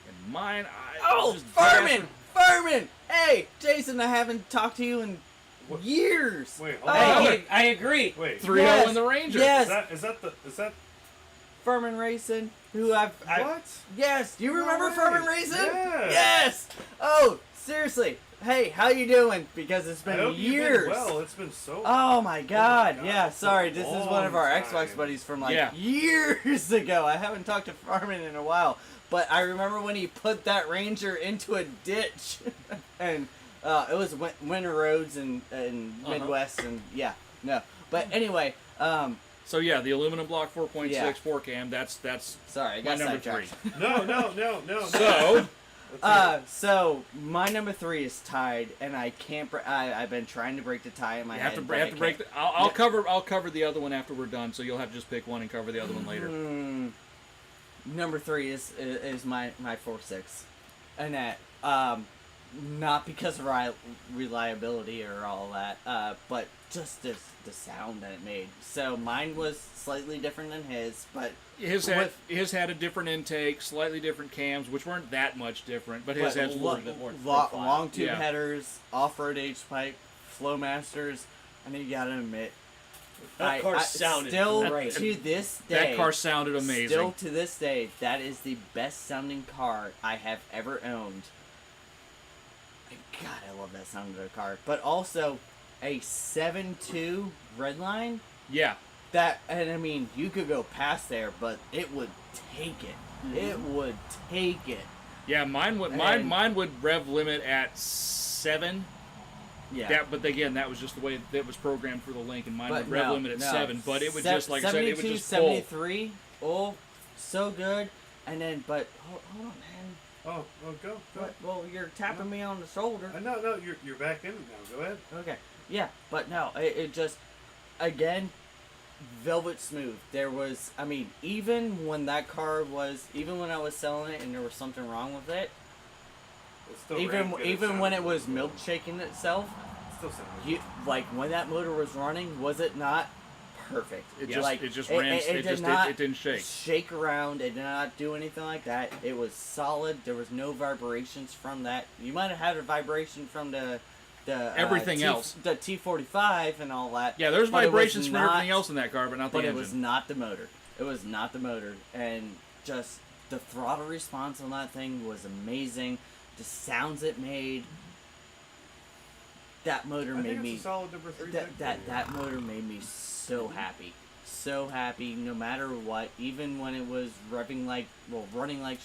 And mine, Oh, just Furman! Furman! Hey, Jason, I haven't talked to you in years. Wait, hold Hey, on. Hey, I agree. Wait. 3-0 Yes, in the Ranger. yes. Is that Furman Racing, who I what? yes, do you remember way. Furman Racing? Yeah. Yes. Oh, seriously. Hey, how you doing? Because it's I been hope you've years. been well. It's been so. Oh my God! God, Yeah, it's sorry. been a This is one of our long Xbox time. buddies from Yeah. years ago. I haven't talked to Farman in a while, but I remember when he put that Ranger into a ditch, and it was winter roads and Midwest, and yeah, no. But anyway, So yeah, the aluminum block 4.6 Yeah. 4-cam. That's sorry, I my got number sidetracked. 3. No. So So my number 3 is tied, and I can't. I've been trying to break the tie in my you head. have to but I break. can't. I'll cover the other one after we're done. So you'll have to just pick one and cover the other one later. Number 3 is my 4.6, and that not because of reliability or all that, but just the sound that it made. So mine was slightly different than his, but his had a different intake, slightly different cams, which weren't that much different, but his has a little bit more profile. Long tube headers, off-road H-pipe, Flowmasters, and you gotta admit, that car sounded great. To this day, that car sounded amazing. Still to this day, that is the best sounding car I have ever owned. And God, I love that sound of the car. But also, a 7.2 Redline. Yeah. That, and I mean, you could go past there, but it would take it. Mm-hmm. It would take it. Yeah, mine would rev limit at 7. Yeah. But again, that was just the way it was programmed for the Link, and mine would rev limit at 7. But it would just, like I said, it would just 73. Oh, so good. And then, but hold on, man. Oh, go. Well, you're tapping me on the shoulder. No, you're back in it now. Go ahead. Okay. Yeah, but no, it just, again, velvet smooth. There was, I mean, even when that car was, even when I was selling it and there was something wrong with it, even when it was milkshaking itself, still sounded like when that motor was running, was it not perfect? It didn't shake. Shake around. It did not do anything like that. It was solid. There was no vibrations from that. You might have had a vibration from the everything else, the T45 and all that. Yeah, there's vibrations from everything else in that car, but not the engine. But it was not the motor. It was not the motor, and just the throttle response on that thing was amazing. The sounds it made. That motor made me. A solid number 3 that motor made me so happy. So happy, no matter what. Even when it was running like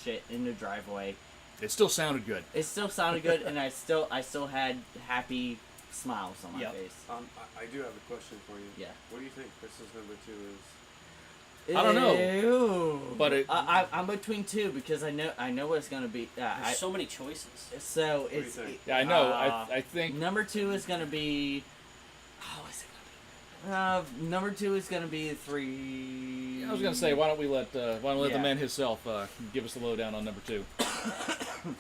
shit in the driveway. It still sounded good. It still sounded good, and I still had happy smiles on my face. I do have a question for you. Yeah. What do you think Chris's number 2 is? I don't know. But I'm between 2 because I know what it's gonna be. There's so many choices. So it's yeah, I know. I think number 2 is gonna be. Oh, is it gonna be? Number 2 is gonna be 3. I was gonna say, why don't we let the man himself give us the lowdown on number 2.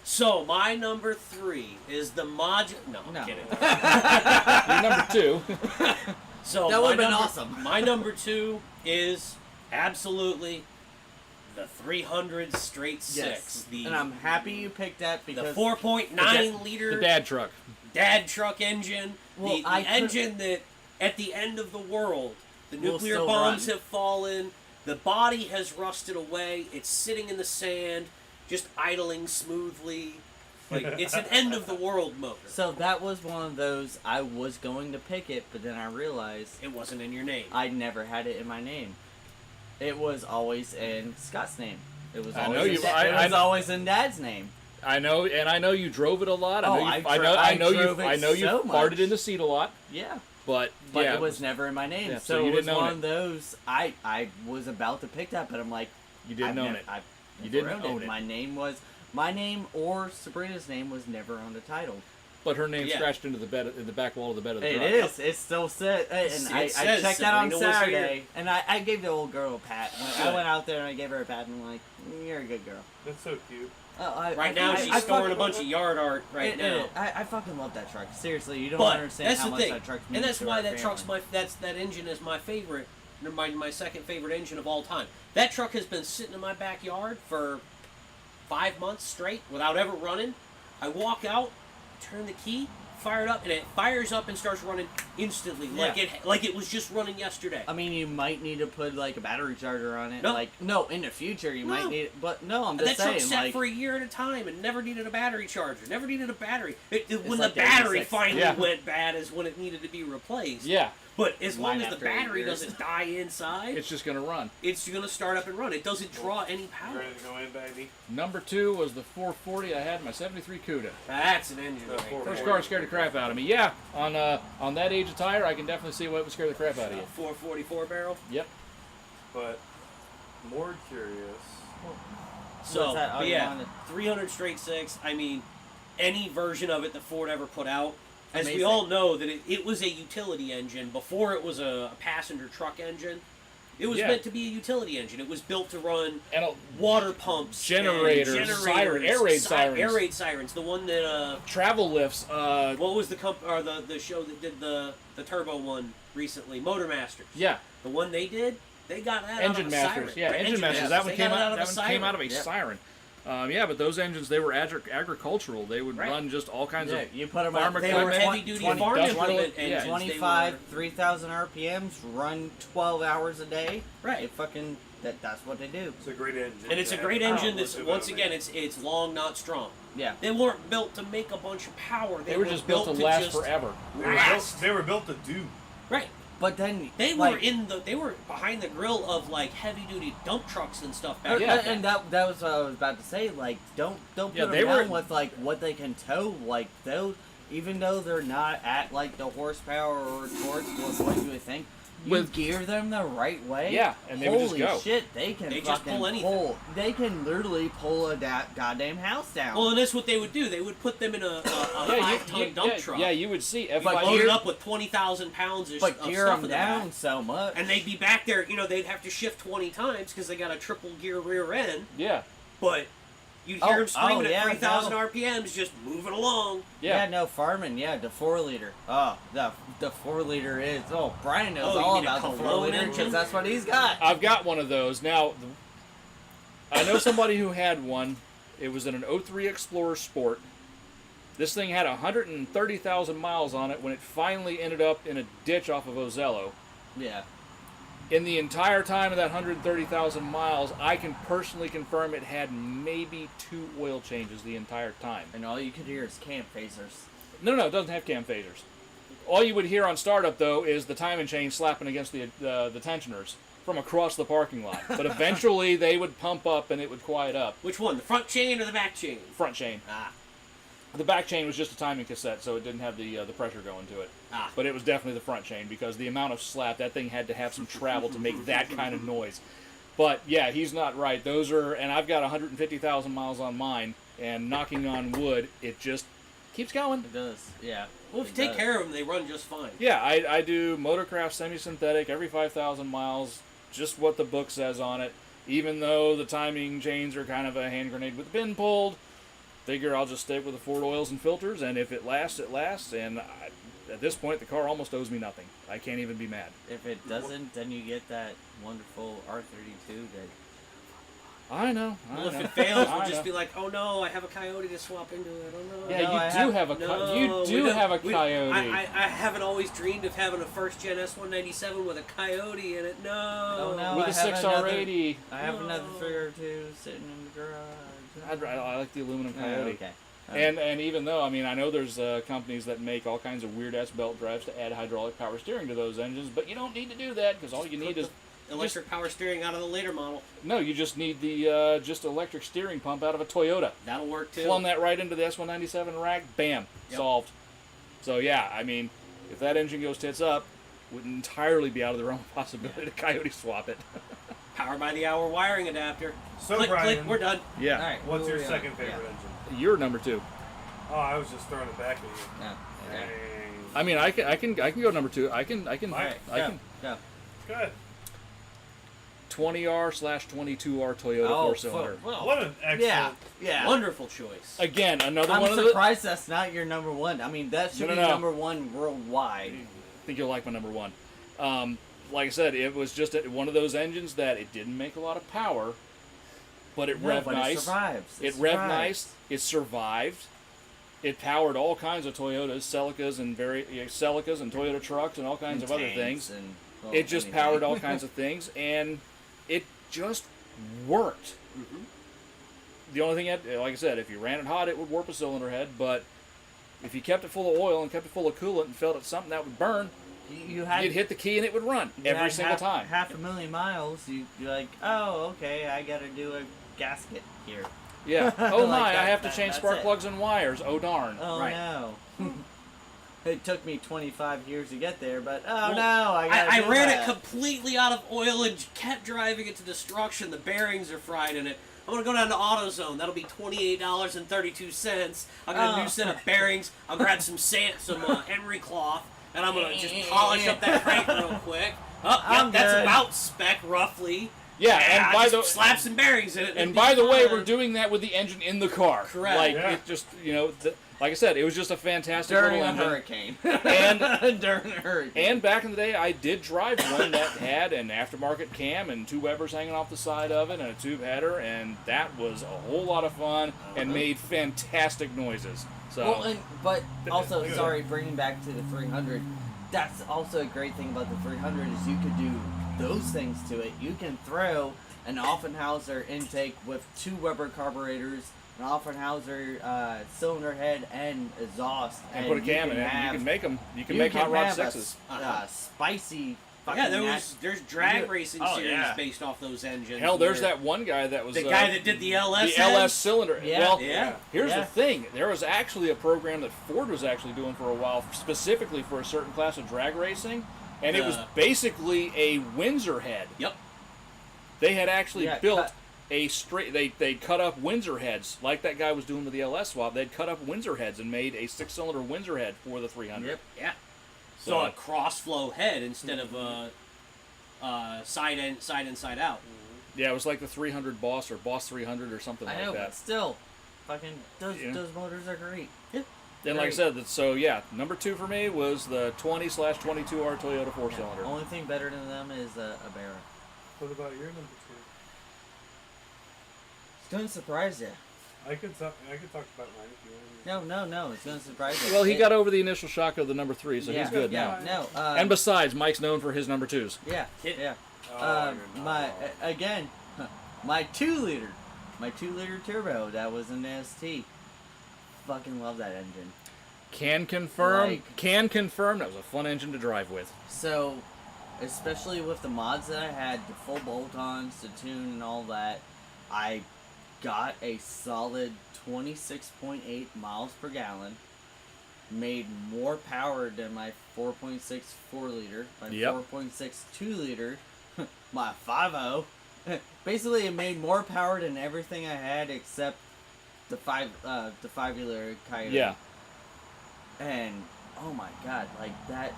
So my number 3 is the module. No, I'm kidding. Your number 2. So that would have been awesome. My number 2 is absolutely the 300 straight 6. Yes. And I'm happy you picked that because the 4.9 liter the dad truck engine, well, the engine that at the end of the world, the nuclear bombs have fallen, the body has rusted away, it's sitting in the sand, just idling smoothly. Like, it's an end of the world motor. So that was one of those, I was going to pick it, but then I realized it wasn't in your name. I never had it in my name. It was always in Scott's name. It was always in Dad's name. I know, and I know you drove it a lot. I know you farted in the seat a lot. Yeah. But it was never in my name. Yeah, so it was one of those, I was about to pick that, but I'm like, you didn't own it. You didn't own it. My name or Sabrina's name was never on the title. But her name scratched into the back wall of the bed of the truck. It is. It's still set. And I checked that on Saturday, and I gave the old girl a pat. I went out there and I gave her a pat, and I'm like, you're a good girl. That's so cute. Right now she's storing a bunch of yard art now. I fucking love that truck. Seriously, you don't understand how much that truck means. And that's why that truck's that engine is my favorite, my second favorite engine of all time. That truck has been sitting in my backyard for 5 months straight without ever running. I walk out, turn the key, fire it up, and it fires up and starts running instantly, like it was just running yesterday. I mean, you might need to put like a battery charger on it. No. In the future you might need it, but no, I'm just saying. That truck sat for a year at a time and never needed a battery charger. Never needed a battery. When like the battery finally went bad is when it needed to be replaced. Yeah. But as long as the battery doesn't die inside, it's just going to run. It's going to start up and run. It doesn't draw any power. You ready to go in, baby? Number 2 was the 440 I had in my 73 Cuda. That's an engine. First car scared the crap out of me. Yeah, on that age of tire, I can definitely see what would scare the crap out of you. 444 barrel? Yep. But more curious. So, but yeah, 300 straight 6. I mean, any version of it that Ford ever put out. As we all know, that it was a utility engine before it was a passenger truck engine. It was Yeah. meant to be a utility engine. It was built to run And water pumps, Generators, air raid sirens. air raid sirens. The one that travel lifts. what was the the show that did the turbo one recently? Motor Masters. Yeah. The one they did, they got that Engine out of a Masters. siren. Yeah, Right, Engine Masters. Masters. That one They came got it out. of That a one came out of a Yep. siren. Yeah, but those engines, they were agricultural. They would Right. run just all kinds Yeah, of you put them farm at They were equipment, heavy-duty 20, farm 20, implement yeah. engines. They 25, were- 3,000 RPMs, run 12 hours a day. Right. It fucking, that's what they do. It's a great engine. And it's a Yeah. great engine that's, Look once at again, it. it's long, not strong. Yeah. They weren't built to make a bunch of power. They were just built to last forever. Last. They were built to do. Right. But then They like, were behind the grill of like heavy duty dump trucks and stuff back And, then. and that was what I was about to say. Like, don't put Yeah, them they down were- with like what they can tow. Like, though, even though they're not at like the horsepower or torque with what you would think, you With- gear them the right way. Yeah, and they would just holy go. shit, they can They just fucking pull anything. pull. They can literally pull a goddamn house down. Well, and that's what they would do. They would put them in a 5-ton dump truck. Yeah, you would see. But loaded gear- up with 20,000 pounds of but stuff gear in them the down back. so much. And they'd be back there, they'd have to shift 20 times because they got a triple gear rear end. Yeah. But you'd hear them screaming yeah, at 3,000 no. RPMs just moving along. Yeah. No, farming, the 4-liter. Oh, the 4-liter is. Oh, Brian knows Oh, you all mean a about the Cologne 4-liter engine? because that's what he's got. I've got one of those. Now, I know somebody who had one. It was in an 03 Explorer Sport. This thing had 130,000 miles on it when it finally ended up in a ditch off of Ozello. Yeah. In the entire time of that 130,000 miles, I can personally confirm it had maybe 2 oil changes the entire time. And all you could hear is cam phasers. No, it doesn't have cam phasers. All you would hear on startup, though, is the timing chain slapping against the tensioners from across the parking lot. But eventually, they would pump up and it would quiet up. Which one, the front chain or the back chain? Front chain. Ah. The back chain was just a timing cassette, so it didn't have the pressure going to it. Ah. But it was definitely the front chain because the amount of slap, that thing had to have some travel to make that kind of noise. But yeah, he's not right. Those are, and I've got 150,000 miles on mine, and knocking on wood, it just keeps going. It does, yeah. Well, if you take care of them, they run just fine. Yeah, I do Motorcraft semi-synthetic every 5,000 miles, just what the book says on it. Even though the timing chains are kind of a hand grenade with the pin pulled, figure I'll just stick with the Ford oils and filters, and if it lasts, it lasts. And at this point, the car almost owes me nothing. I can't even be mad. If it doesn't, then you get that wonderful R32 that... I know. Well, if it fails, we'll just be like, oh no, I have a Coyote to swap into it. Oh no. Yeah, No, I you do have- have a No, you we do don't- have a we- Coyote. I haven't always dreamed of having a first gen S197 with a Coyote in it. No. Oh, no. with I a have 6R80. I have No. another 302 sitting in the garage. I like the aluminum Oh, Coyote. okay. And even though, I mean, I know there's companies that make all kinds of weird-ass belt drives to add hydraulic power steering to those engines, but you don't need to do that because all you need is... Electric power steering out of the later model. No, you just need the just electric steering pump out of a Toyota. That'll work too. Plumb that right into the S197 rack, bam, Yep. solved. So yeah, I mean, if that engine goes tits up, wouldn't entirely be out of the realm of possibility to Coyote swap it. Power by the hour wiring adapter. So, click, Brian, click, we're done. Yeah. All right. what's your where we second at? favorite Yeah. engine? You're number 2. Oh, I was just throwing it back at you. Yeah. Okay. Dang. I mean, I can go number 2. I can All right. I Go. can Go. Good. 20R/22R Toyota 4-cylinder. well, What an excellent. yeah. Yeah. Wonderful choice. Again, another I'm one of the. surprised that's not your number one. I mean, that should No, be no. number one worldwide. I think you'll like my number 1. Like I said, it was just one of those engines that it didn't make a lot of power, but it No, revved but nice. It survives. It revved nice. It survived. It powered all kinds of Toyotas, Celicas, and Celicas and Toyota trucks and all kinds of other things. And, well, It just anything. powered all kinds of things, and it just worked. Mm-hmm. The only thing, like I said, if you ran it hot, it would warp a cylinder head. But if you kept it full of oil and kept it full of coolant and felt it something that would burn, You had you'd hit the key and it would run you every had single time. 500,000 miles. You're like, oh, okay, I got to do a gasket here. Yeah. Oh my! Like I have to that- change that's spark it. plugs and wires. Oh darn! Oh Right. no. It took me 25 years to get there, but oh Well, no, I do ran that. it completely out of oil and kept driving it to destruction. The bearings are fried in it. I'm gonna go down to AutoZone. That'll be $28.32. I'll get a new set of bearings. I'll grab some Emery cloth. And I'm gonna just polish up that crank real quick. Oh, yep, that's about spec roughly. Yeah, and by the slap some bearings in it. And by the way, we're doing that with the engine in the car. Correct. Like it just, like I said, it was just a fantastic during little a engine. hurricane. And during a hurricane. And back in the day, I did drive one that had an aftermarket cam and 2 Webers hanging off the side of it and a tube header, and that was a whole lot of fun and made fantastic noises. So. But also, sorry, bringing back to the 300. That's also a great thing about the 300 is you could do those things to it. You can throw an Offenhauser intake with 2 Weber carburetors, an Offenhauser cylinder head, and exhaust, and put a cam in it. You can make them. You can make hot rod 6s. Spicy. There's drag racing series based off those engines. Hell, there's that one guy that was the guy that did the LS. The LS cylinder. Yeah. Well, here's the thing. There was actually a program that Ford was actually doing for a while, specifically for a certain class of drag racing, and it was basically a Windsor head. Yep. They had actually built a straight. They cut up Windsor heads like that guy was doing with the LS swap. They'd cut up Windsor heads and made a 6-cylinder Windsor head for the 300. Yep. Yeah. So a cross-flow head instead of a side in, side out. Yeah, it was like the 300 Boss or Boss 300 or something like that. But still, fucking those motors are great. Yeah. And like I said, number 2 for me was the 20/22R Toyota 4-cylinder. Only thing better than them is a Barra. What about your number 2? It's gonna surprise you. I could talk about mine if you want. No. It's gonna surprise you. Well, he got over the initial shock of the number 3, so he's good now. No. And besides, Mike's known for his number 2s. Yeah. My 2-liter, my 2-liter turbo that was an ST. Fucking love that engine. Can confirm that was a fun engine to drive with. So, especially with the mods that I had, the full bolt-ons, the tune, and all that, I got a solid 26.8 miles per gallon. Made more power than my 4.6 4-liter, my 4.6 2-liter, my 5.0. Basically, it made more power than everything I had except the 5-liter Coyote. Yeah. And oh my god, like that,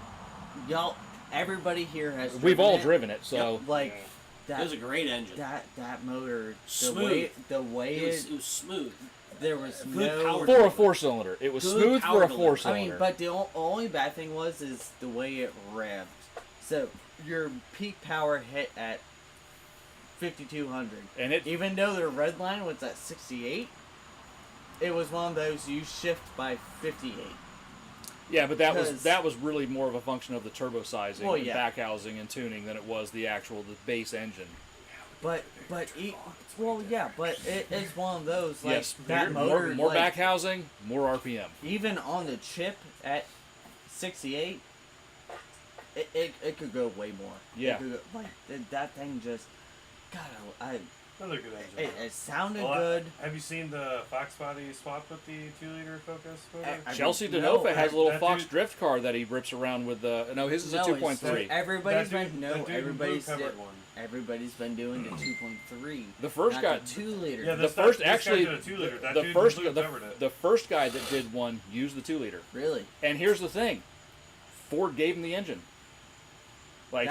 y'all. Everybody here has. We've all driven it, so that was a great engine. That motor, smooth. The way it was smooth. There was good power for a 4-cylinder. It was smooth for a 4-cylinder. I mean, but the only bad thing is the way it revved. So your peak power hit at 5,200, and even though the red line was at 68, it was one of those you shift by 58. Yeah, but that was really more of a function of the turbo sizing, and back housing, and tuning than it was the base engine. But it's one of those like that motor more back housing, more RPM. Even on the chip at 68, it could go way more. Yeah, that thing just another good engine. It sounded good. Have you seen the Fox body swap with the 2-liter Focus motor? Chelsea DeNova has a little Fox drift car that he rips around with. His is a 2.3. Everybody's been doing the 2.3. The first guy, 2-liter. Yeah, the first guy that did one used the 2-liter. Really? And here's the thing, Ford gave him the engine.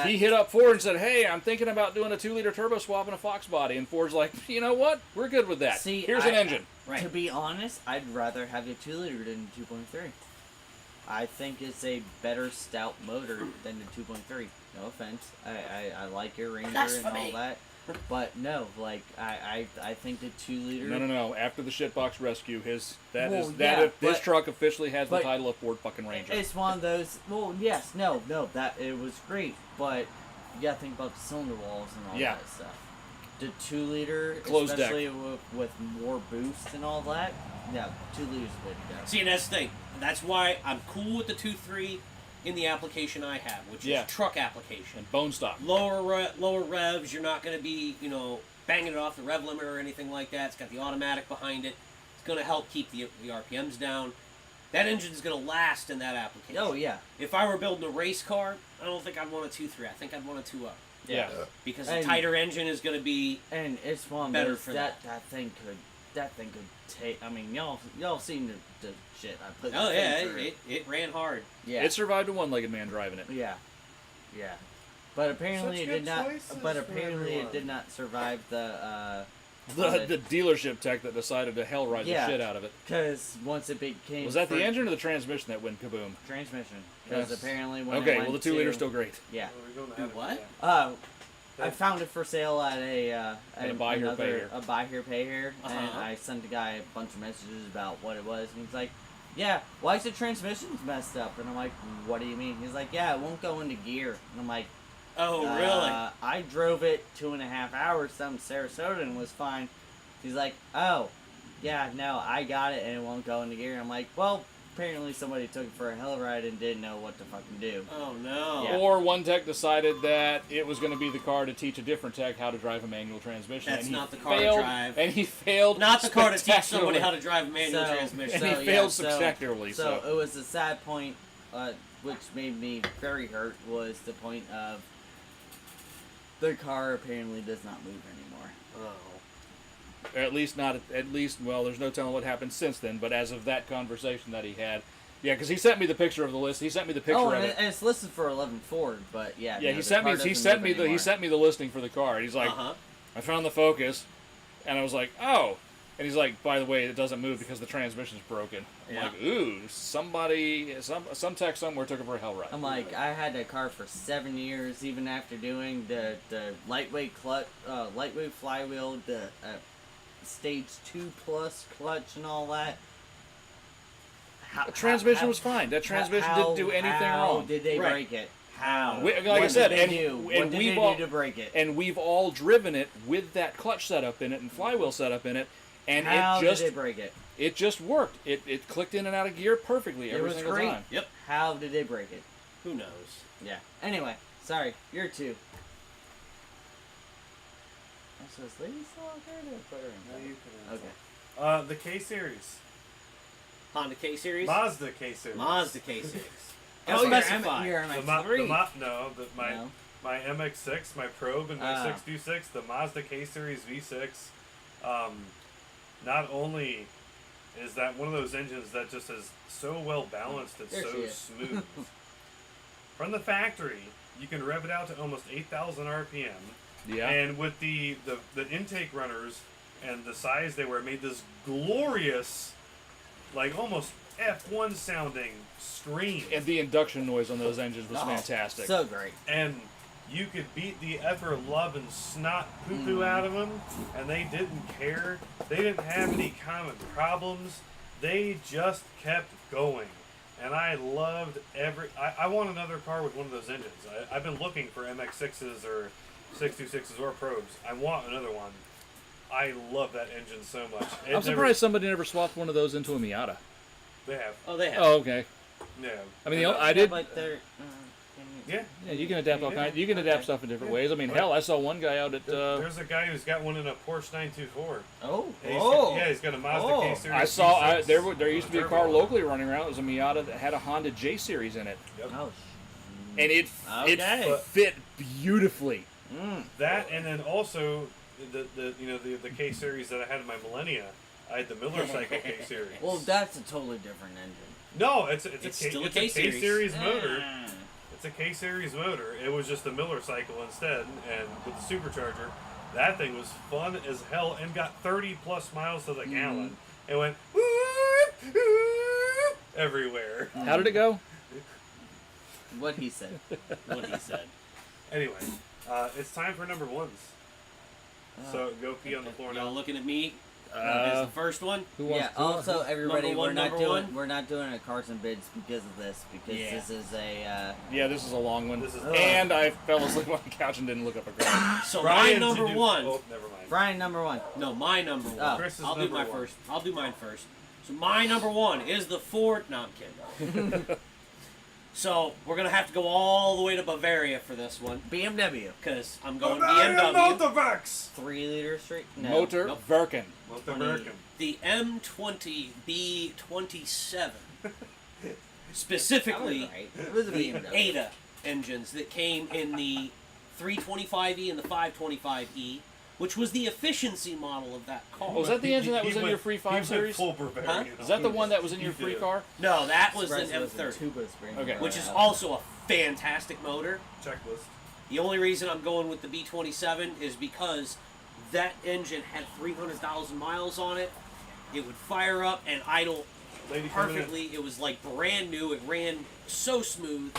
He hit up Ford and said, "Hey, I'm thinking about doing a 2-liter turbo swap in a Fox body," and Ford's like, "You know what? We're good with that. Here's an engine." Right. To be honest, I'd rather have the 2-liter than the 2.3. I think it's a better stout motor than the 2.3. No offense. I like your Ranger and all that. But no, I think the 2-liter. No. After the shitbox rescue, his truck officially has the title of Ford fucking Ranger. It's one of those. Well, yes, no, that it was great, but you gotta think about the cylinder walls and all that stuff. The 2-liter, especially with more boost and all that. Yeah, 2 liters is way to go. See, and that's the thing. That's why I'm cool with the 2.3 in the application I have, which is truck application. And bone stock. Lower revs, you're not going to be, banging it off the rev limiter or anything like that. It's got the automatic behind it. It's going to help keep the RPMs down. That engine's going to last in that application. Oh, yeah. If I were building a race car, I don't think I'd want a 2.3. I think I'd want a 2.0. Yeah. Because a tighter engine is going to be and it's one better those, for that. That thing could that thing could take. I mean, y'all seen the shit I put. Oh the yeah, thing through. it ran hard. Yeah. It survived a one-legged man driving it. Yeah. But apparently Such it did good not. choices But for apparently everyone. it did not survive the. The dealership tech that decided to hell ride Yeah. the shit out of it. Because once it became. Was that the engine or the transmission that went kaboom? Transmission. Because Yes. apparently when Okay, it well went the 2 liter's to- still great. Yeah. What? I found it for sale at At a buy here, pay here. A buy here, pay here, and Uh-huh. I sent the guy a bunch of messages about what it was, and he's like, "Yeah, why is the transmission's messed up?" And I'm like, "What do you mean?" He's like, "Yeah, it won't go into gear." And I'm like, Oh really? I drove it 2.5 hours down to Sarasota and was fine." He's like, "Oh, yeah, no, I got it and it won't go into gear." I'm like, "Well, apparently somebody took it for a hell ride and didn't know what to fucking do." Oh no. Yeah. Or one tech decided that it was going to be the car to teach a different tech how to drive a manual transmission. That's and he not the car to failed, drive. And he failed. Not the car to teach somebody spectacularly. how to drive a manual transmission. And he failed spectacularly. So it was a sad point, which made me very hurt, was the point of the car apparently does not move anymore. Oh. Or at least not. At least, well, there's no telling what happened since then. But as of that conversation that he had, yeah, because he sent me the picture of the list. He sent me the picture Oh, of and, it. and it's listed for 11 Ford, but yeah. Yeah, no, he the sent car me. He doesn't sent move me the. He anymore. sent me the listing for the car. And he's like, I found the Focus, and I was like, oh. And he's like, by the way, it doesn't move because the transmission's broken. I'm like, ooh, somebody, some tech somewhere took it for a hell ride. I'm like, I had that car for 7 years, even after doing the lightweight clutch, lightweight flywheel, the stage 2+ clutch and all that. The transmission was fine. That transmission didn't do anything how wrong. Did they break it? How? Like What I said, did they do? What did they do to break it? And we've all driven it with that clutch setup in it and flywheel setup in it, and How it just did they break it? It just worked. It clicked in and out of gear perfectly every was single great. time. Yep. How did they break it? Who knows? Yeah. Anyway, sorry, you're 2. So is Lady still out there? Or put her in? No, you can Okay. the K series, Honda K series. Mazda K series, Mazda K series. Oh, Gotta you're specify. you're the, MX3. my MX6, my Probe, and my Oh. 626, the Mazda K series V6. Not only is that one of those engines that just is so well balanced, it's There she so is. smooth. From the factory, you can rev it out to almost 8,000 RPM. Yeah. And with the intake runners and the size they were, it made this glorious, like almost F1 sounding scream. And the induction noise on those engines was Oh, fantastic. So great. And you could beat the ever loving snot poo-poo out of them, and they didn't care. They didn't have any common problems. They just kept going. And I loved I want another car with one of those engines. I've been looking for MX6s or 626s or Probes. I want another one. I love that engine so much. I'm surprised somebody never swapped one of those into a Miata. They have. Oh, they have. Oh, okay. Yeah. I mean, I did. But they're. Yeah. Yeah, you can adapt all kinds. You can adapt stuff in different ways. I mean, hell, I saw one guy out at. There's a guy who's got one in a Porsche 924. Oh. He's got a Mazda K series. I saw. V6. There used to be a car locally running around. It was a Miata that had a Honda J series in it, Yep. Oh. and it Okay. fit beautifully. That, and then also the K series that I had in my Millennia. I had the Miller Cycle K series. Well, that's a totally different engine. No, it's still a K K-series. series motor. It's a K series motor. It was just a Miller Cycle instead, and with the supercharger, that thing was fun as hell and got 30 plus miles to the gallon. It went whoop, whoop, everywhere. How did it go? What he said. What he said. Anyway, it's time for number ones. So go pee on the floor Y'all now. looking at me? As the first one. Who wants? Yeah. Also, everybody, Number one, we're not doing a cars and bids because of this. Because Yeah. this is a. Yeah, this is a long one. This is- And I fell asleep on the couch and didn't look up a graph. So Brian's my number to do- one. Oh, never mind. Brian number 1. No, my number one. Oh. Chris is I'll do number my one. first. I'll do mine first. So my number one is the Ford. No, I'm kidding. So we're gonna have to go all the way to Bavaria for this one BMW. because I'm going Bavarian BMW. Motorworks. 3-liter straight. No. Motor Nope. Verken. Motorworken. The M20B27, That specifically was right. It was a the BMW. Ada engines that came in the 325e and the 525e. which was the efficiency model of that car. Oh, was that the engine that was in your free 5 Series? Huh? Is that the one that was in your free car? No, that was an Surprised it M30, wasn't Tuba's Okay. which is also a fantastic motor. Checklist. The only reason I'm going with the B27 is because that engine had 300,000 miles on it. It would fire up and idle Lady coming in. perfectly. It was like brand new. It ran so smooth.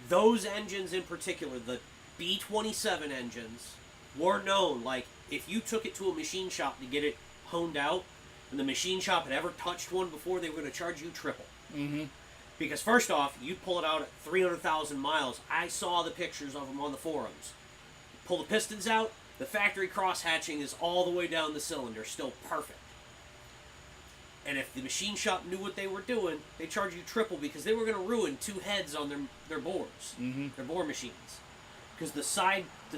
Those engines in particular, the B27 engines, were known. Like, if you took it to a machine shop to get it honed out, and the machine shop had ever touched one before, they were going to charge you triple. Mm-hmm. Because first off, you pull it out at 300,000 miles. I saw the pictures of them on the forums. Pull the pistons out, the factory cross hatching is all the way down the cylinder, still perfect. And if the machine shop knew what they were doing, they charge you triple because they were going to ruin 2 heads on their bores, their bore machines. Because the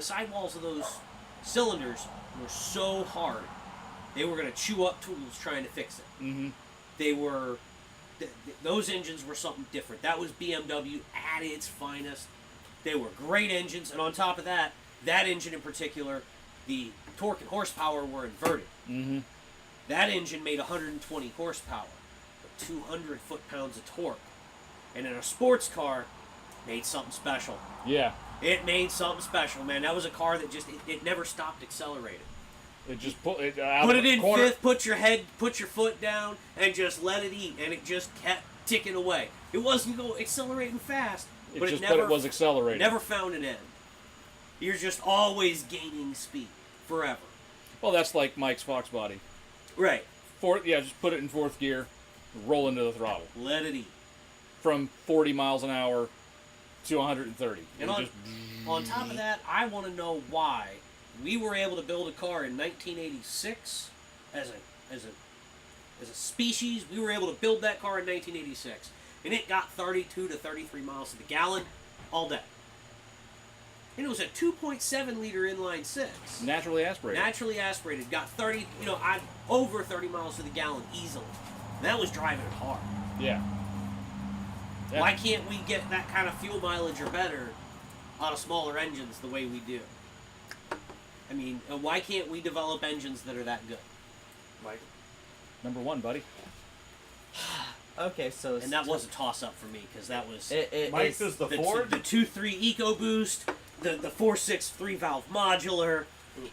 sidewalls of those cylinders were so hard, they were going to chew up tools trying to fix it. Mm-hmm. They were, those engines were something different. That was BMW at its finest. They were great engines, and on top of that, that engine in particular, the torque and horsepower were inverted. Mm-hmm. That engine made 120 horsepower, but 200 foot-pounds of torque. And in a sports car, made something special. Yeah. It made something special, man. That was a car that just, it never stopped accelerating. It just put it out Put of it the in corner. fifth, put your foot down, and just let it eat. And it just kept ticking away. It wasn't going accelerating fast, but it never was accelerating. never found an end. You're just always gaining speed forever. Well, that's like Mike's Fox body. Right. Just put it in 4th gear, roll into the throttle Let it eat. from 40 miles an hour to 130. And on top of that, I want to know why we were able to build a car in 1986 as a species. We were able to build that car in 1986, and it got 32 to 33 miles to the gallon all day. And it was a 2.7 liter inline 6. Naturally aspirated. Naturally aspirated. Got 30, over 30 miles to the gallon easily. And that was driving it hard. Yeah. Why can't we get that kind of fuel mileage or better out of smaller engines the way we do? I mean, why can't we develop engines that are that good? Mike. Number 1, buddy. Okay, so And that was a toss-up for me, because that was Mike says the Ford. the 2.3 EcoBoost, the 4.6 3-valve modular.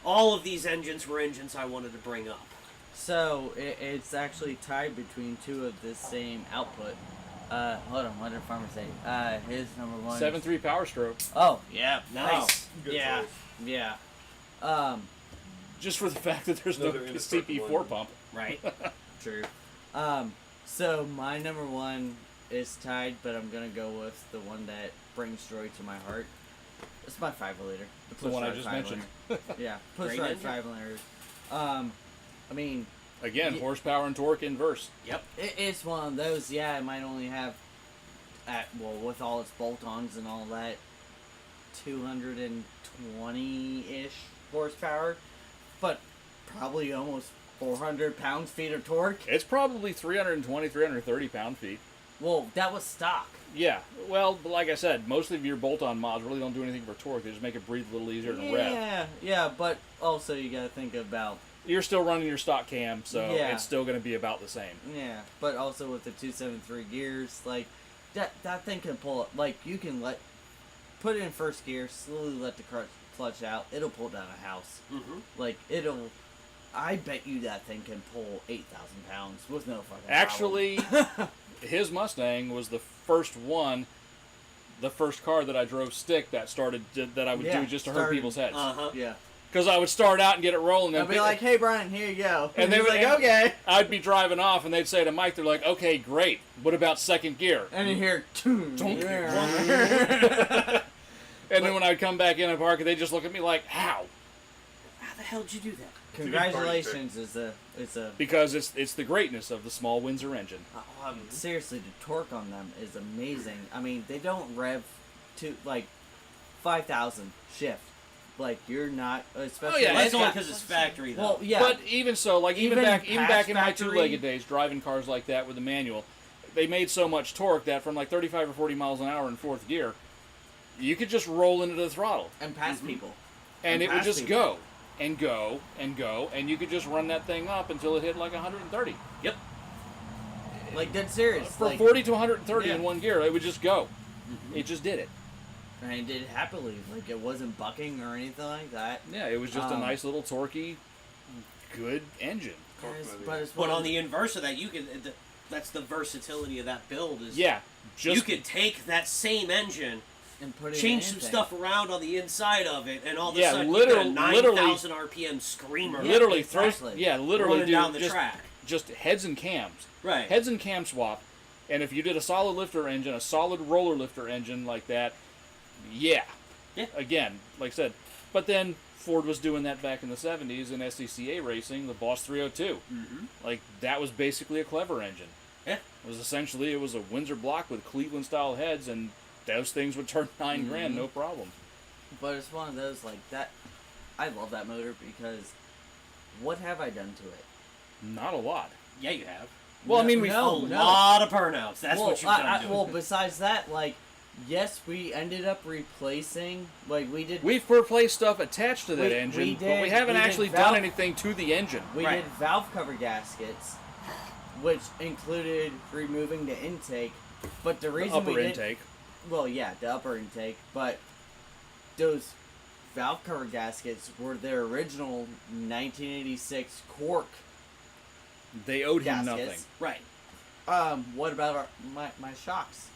All of these engines were engines I wanted to bring up. So it's actually tied between 2 of the same output. Hold on, what did Farmer say? His number 1. 7.3 Power Stroke. Oh, yeah, Nice. Good yeah, choice. yeah. Just for the fact that there's no Another indestructible CP4 engine. pump. Right. True. So my number 1 is tied, but I'm gonna go with the one that brings joy to my heart. It's my 5-liter. The one I just mentioned. Yeah, Great push-ride engine. 5-liters. I mean, Again, Yeah. horsepower and torque inverse. Yep. it's one of those. Yeah, it might only have, with all its bolt-ons and all that, 220-ish horsepower, but probably almost 400 pound-feet of torque. It's probably 320, 330 pound-feet. Well, that was stock. Yeah. Well, but like I said, most of your bolt-on mods really don't do anything for torque. They just make it breathe a little easier to rev. Yeah, but also you gotta think about, You're still running your stock cam, so Yeah. it's still going to be about the same. yeah, but also with the 273 gears, like, that thing can pull up, like, you can put it in first gear, slowly let the clutch out, it'll pull down a house. Mm-hmm. Like, I bet you that thing can pull 8,000 pounds with no fucking Actually, problem. his Mustang was the first car that I drove stick that I would do just to hurt people's heads. Uh-huh. Yeah. Because I would start out and get it rolling. I'd be like, hey, Brian, here you go. And they he's would like, okay. I'd be driving off, and they'd say to Mike, they're like, okay, great. What about second gear? And you hear, And then when I'd come back in and park, they'd just look at me like, how? How the hell did you do that? Congratulations it's a Because it's the greatness of the small Windsor engine. seriously, the torque on them is amazing. I mean, they don't rev to like 5,000 shift. Like, you're not, especially. Oh, yeah, That's it's only got- because it's factory, though. Well, yeah. But even so, like even Even back past in my factory- two-legged days, driving cars like that with a manual, they made so much torque that from like 35 or 40 miles an hour in 4th gear, you could just roll into the throttle, and pass people. and it would pass just people. go. and go and go, and you could just run that thing up until it hit like 130. Yep. Like, dead serious. For like, 40 to 130 yeah. in one gear, it would just go. It just did it. And it did happily. Like, it wasn't bucking or anything like that. Yeah, it was just a nice little torquey, good engine. But on the inverse of that, you can. That's the versatility of that build. Is Yeah, you could take that same engine and put it change in some stuff around on the inside of it, and all of a Yeah, sudden literally- you got a 9,000 RPM screamer. Literally exactly. literally running down the just, track. just heads and cams. Right. Heads and cam swap. And if you did a solid lifter engine, a solid roller lifter engine like that, yeah. Again, like I said. But then Ford was doing that back in the 70s in SCCA racing, the Boss 302. Mm-hmm. Like, that was basically a clever engine. Yeah. It was a Windsor block with Cleveland style heads, and those things would turn $9,000, no problem. But it's one of those, like, that. I love that motor because what have I done to it? Not a lot. Yeah, you have. Well, I mean, A lot of burnouts. That's what you've done to it. Well, besides that, like, yes, we ended up replacing, like, We've replaced stuff attached to that engine, but we haven't actually done anything to the engine. We did valve cover gaskets, which included removing the intake, but the reason upper we intake. Well, yeah, the upper intake, but those valve cover gaskets were their original 1986 cork. They owed him gaskets. nothing. Right. What about my shocks?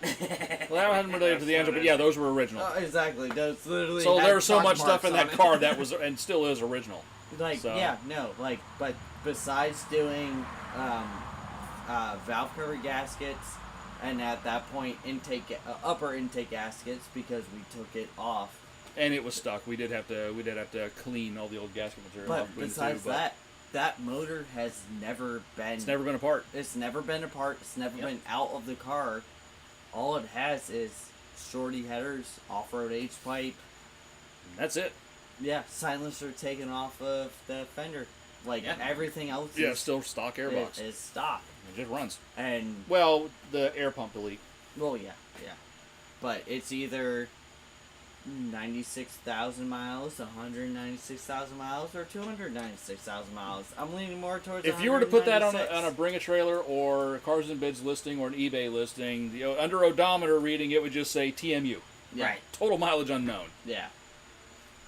Well, that hadn't related to the engine, but yeah, those were original. Exactly. Those literally. So had there was so torque much stuff in marks that on it. car that was and still is original. Like, So- yeah, no, like, but besides doing valve cover gaskets, and at that point upper intake gaskets because we took it off. And it was stuck. We did have to clean all the old gasket material But off between besides the two, but that motor has never been. it's never been apart. It's never been apart. It's never been out of the car. All it has is shorty headers, off-road H-pipe. That's it. Yeah, silencer taken off of the fender. Like, everything else Yeah, is still stock airbox. is stock. It just runs. And, Well, the air pump delete. well, yeah. But it's either 96,000 miles, 196,000 miles, or 296,000 miles. I'm leaning more towards If you were to put that on a 196. Bring a Trailer or Cars and Bids listing or an eBay listing, under odometer reading, it would just say TMU. Yeah. Right. Total mileage unknown. Yeah.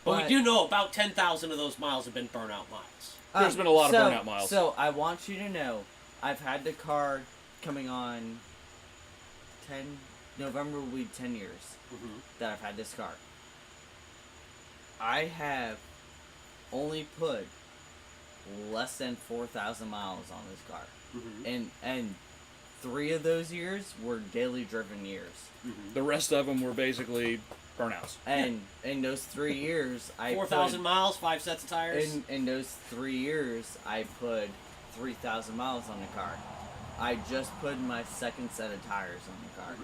But we do know about 10,000 of those miles have been burnout miles. There's been a lot of burnout miles. So I want you to know, I've had the car coming on November will be 10 years that I've had this car. I have only put less than 4,000 miles on this car. And 3 of those years were daily driven years. The rest of them were basically burnouts. And in those 3 years, I 4,000 miles, 5 sets of tires. In those 3 years, I put 3,000 miles on the car. I just put my second set of tires on the car.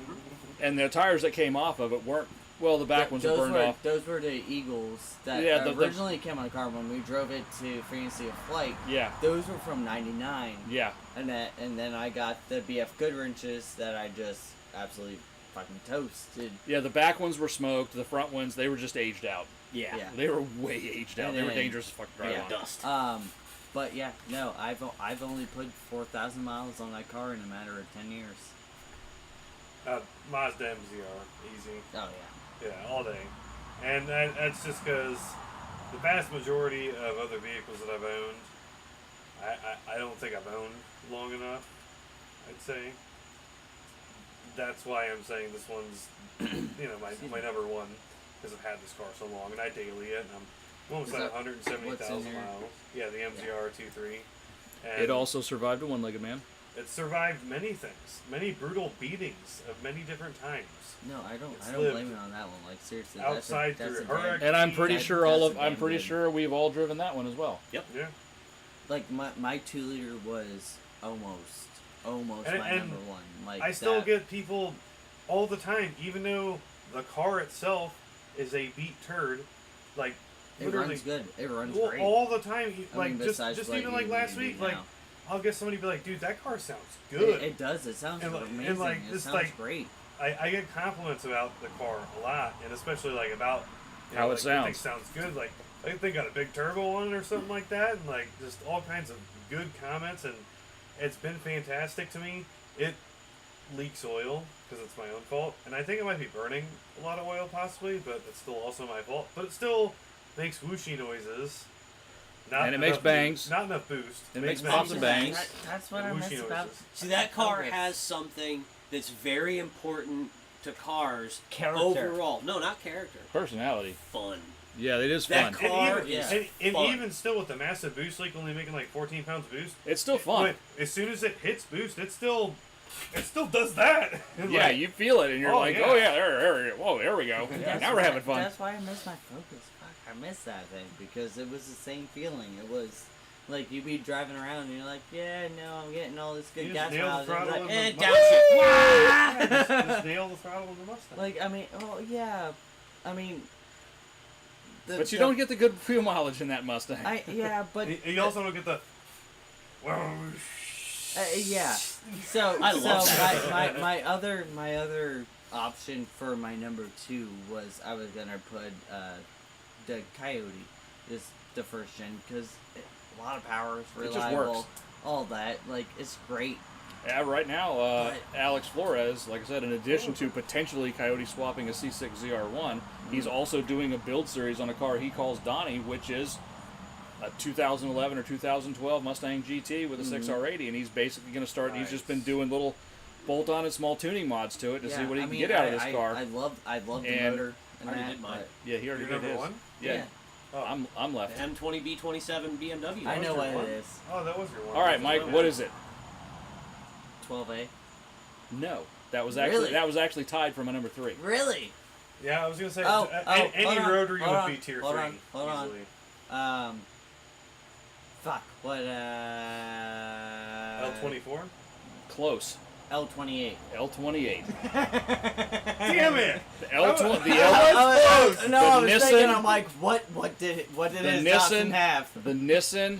And the tires that came off of it weren't, well, the back ones were burned off. Those were the Eagles that originally came on the car when we drove it to Fantasy of Flight. Yeah. Those were from '99. Yeah. And then I got the BF Good wrenches that I just absolutely fucking toasted. Yeah, the back ones were smoked. The front ones, they were just aged out. Yeah. They were way aged out. And They were then- dangerous as fuck to drive on. Dust. But yeah, no, I've only put 4,000 miles on that car in a matter of 10 years. Mazda MZR, easy. Oh yeah. Yeah, all day. And that's just because the vast majority of other vehicles that I've owned, I don't think I've owned long enough, I'd say. That's why I'm saying this one's, my number one, because I've had this car so long, and I daily it, and I'm almost at 170,000 miles. Yeah, the MZR 2.3. And It also survived a one-legged man. it survived many things, many brutal beatings of many different times. No, I don't lived blame it on that one. Like seriously, outside that's through a damn, hurricane. And I'm pretty That- sure that's a damn I'm pretty good. sure we've all driven that one as well. Yep. Yeah. like my 2-liter was almost And- my and number one. Like I still that- get people all the time, even though the car itself is a beat turd, like It literally runs good. It runs well, great. all the time. I Like mean, just besides even like you- last you week, do like now. I'll get somebody be like, "Dude, that car sounds good." It does. It sounds And, amazing. and, like, it it's sounds like- great. I get compliments about the car a lot, and especially like about How it like, sounds. It sounds good. Like Like they got a big turbo on it or something like that, and like just all kinds of good comments, and it's been fantastic to me. It leaks oil because it's my own fault, and I think it might be burning a lot of oil possibly, but it's still also my fault. But it still makes whooshy noises. And it makes bangs. Not enough boost. It makes pops and bangs. That's what I miss about. See, that car has something that's very important to cars. Character. Overall. No, not character. Personality. Fun. Yeah, it is That fun. car and is even still with the massive boost leak only making like 14 pounds boost, It's still fun. as soon as it hits boost, it still does that. And Yeah, like, you feel it, and you're like, yeah. oh yeah, there we go. Yeah, now we're having fun. That's why I miss my Focus. Fuck, I miss that thing because it was the same feeling. It was like you'd be driving around and you're like, yeah, no, I'm getting all this good You gas just nail the mileage. throttle Like, in the downshift. yeah, just nail the throttle in the Mustang. like, I mean, oh yeah, I mean. But you don't get the good fuel mileage in that Mustang. Yeah, but you also don't get the. yeah. So I love that. my other option for my number 2 was I was gonna put the Coyote, is the first gen, because a lot of power, it's It just reliable, works. all that, like it's great. Yeah, right now, Alex Flores, like I said, in addition to potentially Coyote swapping a C6 ZR1, he's also doing a build series on a car he calls Donnie, which is a 2011 or 2012 Mustang GT with a 6R80, and he's basically going to start. He's just been doing little bolt-on and small tuning mods to it to see what he can get out of this car. I love the And motor. And I already that, did mine. Yeah, he already You're did number his. one? Yeah, Oh. I'm left. M20B27 BMW. I know your what one? it is. Oh, that was your one. All right, Mike, what is it? 12A. No, that was Really? actually tied for my number 3. Really? Yeah, I was gonna say any hold on, rotary hold would on, be tier hold 3 on, hold on. easily. Fuck. What? L24. Close. L28. L28. Damn it! The L20. The I L. was thinking, Nissan- I'm like, what did The his Nissan have? The Nissan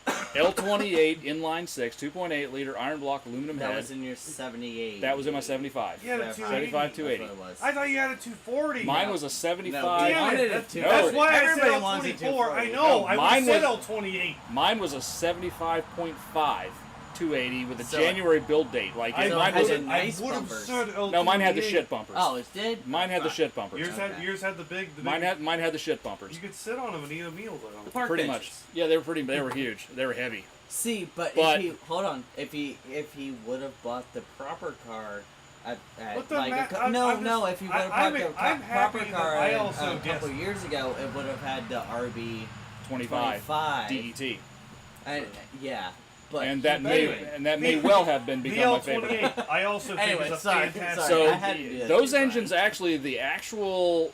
L28 inline 6, 2.8 liter iron block aluminum That head. was in your 78. That was in my 75. You had a 75 That's 280. what it was. I thought you had a 240. Mine was a 75. No, Damn wanted it! a That's, 240. that's why I said Everybody wants a L24. I 240. know. No, I mine said was- L28. Mine was a 75.5 280 with a So- January build date. Like So mine it was had a, a nice I would have bumpers. said L28. no, mine had the shit bumpers. Oh, it did? Mine had the Fuck. shit bumpers. Yours had the big. Mine had the shit bumpers. You could sit on them and eat a meal though. The park Pretty benches. much. Yeah, they were huge. They were heavy. See, but But- if he hold on, if he would have bought the proper car at What the like ma- a, I'm- no, I'm no, just- if he would have I'm- bought the I'm proper happy car that I a also couple guessed. years ago, it would have had the RB 25 25. DET. And, yeah, but And that anyway. may well have been The become my favorite. L28. I also think Anyway, is a sorry, fantastic. sorry. So I had to do that those too, Brian. engines actually, the actual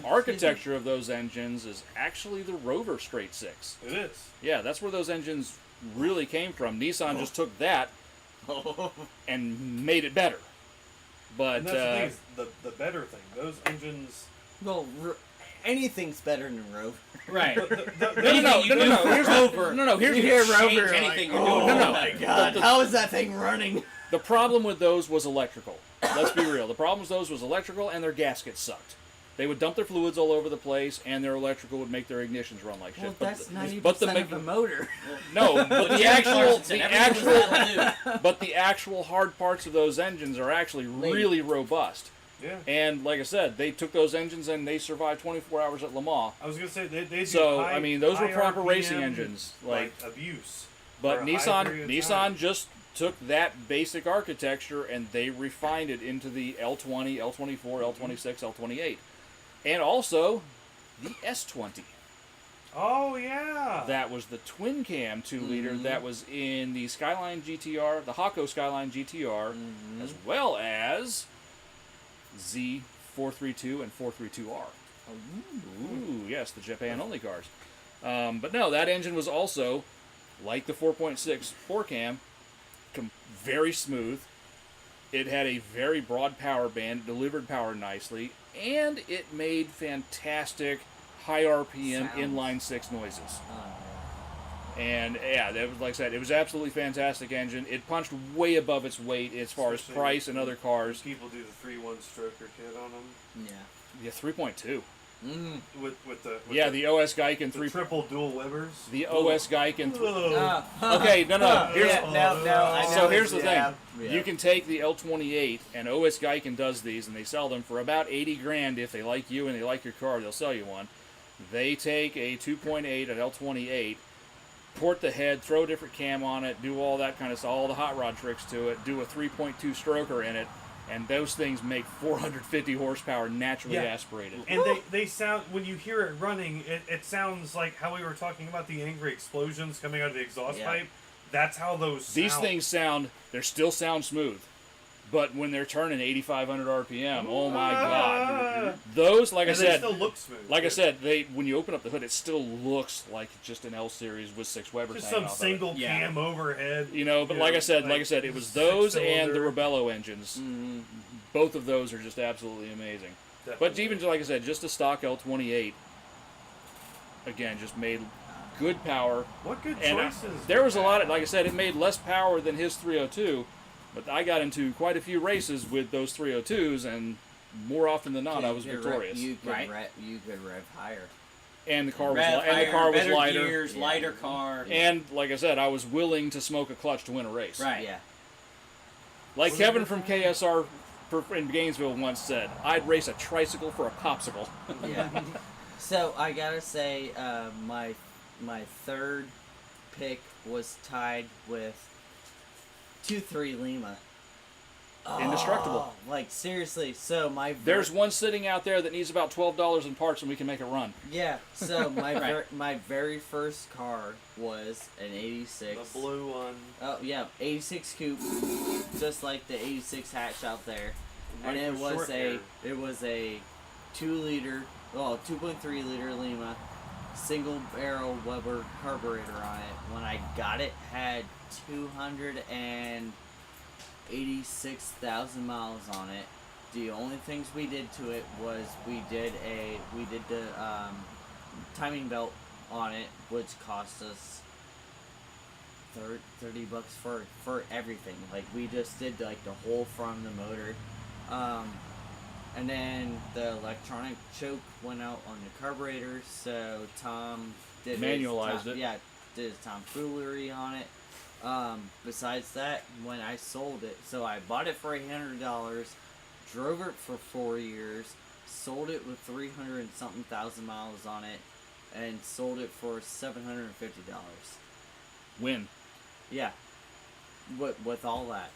architecture of those engines is actually the Rover straight 6. It is. Yeah, that's where those engines really came from. Nissan just took that Oh. and made it better. But And that's the thing. Is the better thing. Those engines. Well, anything's better than Rover. Right. no. Here's Rover. Here's You hear Change Rover, anything like, you're doing. No, no. Oh my God! How is that thing running? the problem with those was electrical. Let's be real. The problem with those was electrical, and their gaskets sucked. They would dump their fluids all over the place, and their electrical would make their ignitions run like shit. Well, that's 90% but of the motor. No, but the the actual hard parts of those engines are actually really robust. Yeah. And like I said, they took those engines and they survived 24 hours at Le Mans. I was gonna say they do So high, I mean, those were high proper RPM, racing engines. Like, abuse. but for a high period of Nissan time. just took that basic architecture and they refined it into the L20, L24, L26, L28, and also the S20. Oh yeah. That was the twin cam 2-liter that was in the Skyline GTR, the Hakko Skyline GTR, as well as Z432 and 432R. Ooh, yes, the Japan only cars. But no, that engine was also, like the 4.6 4-cam, very smooth. It had a very broad power band, delivered power nicely, and it made fantastic high RPM Sounds. inline 6 noises. And yeah, that was, like I said, it was absolutely fantastic engine. It punched way above its weight as far as Especially price and other cars. People do the 3.1 stroker kit on them. Yeah. Yeah, 3.2. With the the OS Geiken the triple dual Webers. The OS Geiken. Oh. Okay, no. Here's, no. Here's the thing. Yeah. You can take the L28, and OS Geiken does these, and they sell them for about $80,000 if they like you and they like your car. They'll sell you one. They take a 2.8, an L28, port the head, throw a different cam on it, do all that kind of stuff, all the hot rod tricks to it, do a 3.2 stroker in it, and those things make 450 horsepower naturally aspirated. And they sound, when you hear it running, it sounds like how we were talking about the angry explosions coming out of the exhaust pipe. That's how those sound. These things they still sound smooth. But when they're turning 8,500 RPM, oh my God! Those, like I said, they still look smooth. Like I said, when you open up the hood, it still looks like just an L series with 6 Webers. Just some single cam overhead. But like I said, it was those and the Rebello engines. Mm-hmm. Both of those are just absolutely amazing. Definitely. But even like I said, just a stock L28, again, just made good power. What good and choices? There was a lot of, like I said, it made less power than his 302. But I got into quite a few races with those 302s, and more often than not, I was victorious. You could rev higher. And the car was lighter. Gears, lighter car. And like I said, I was willing to smoke a clutch to win a race. Right. Yeah. Like Kevin from KSR in Gainesville once said, I'd race a tricycle for a popsicle. Yeah. So I gotta say, my third pick was tied with 2-3 Lima. Indestructible. Like seriously. So there's one sitting out there that needs about $12 in parts, and we can make it run. Yeah. So my very first car was an '86. The blue one. Oh yeah, '86 coupe, just like the '86 hatch out there, and it was a 2.3 liter Lima, single barrel Weber carburetor on it. When I got it, had 286,000 miles on it. The only things we did to it was we did the timing belt on it, which cost us $30 for everything. Like we just did like the whole front of the motor, and then the electronic choke went out on the carburetor. So Tom did manualized it. Yeah, did his tomfoolery on it. Besides that, when I sold it, so I bought it for $800, drove it for 4 years, sold it with 300 and something thousand miles on it, and sold it for $750. Win. Yeah. With all that.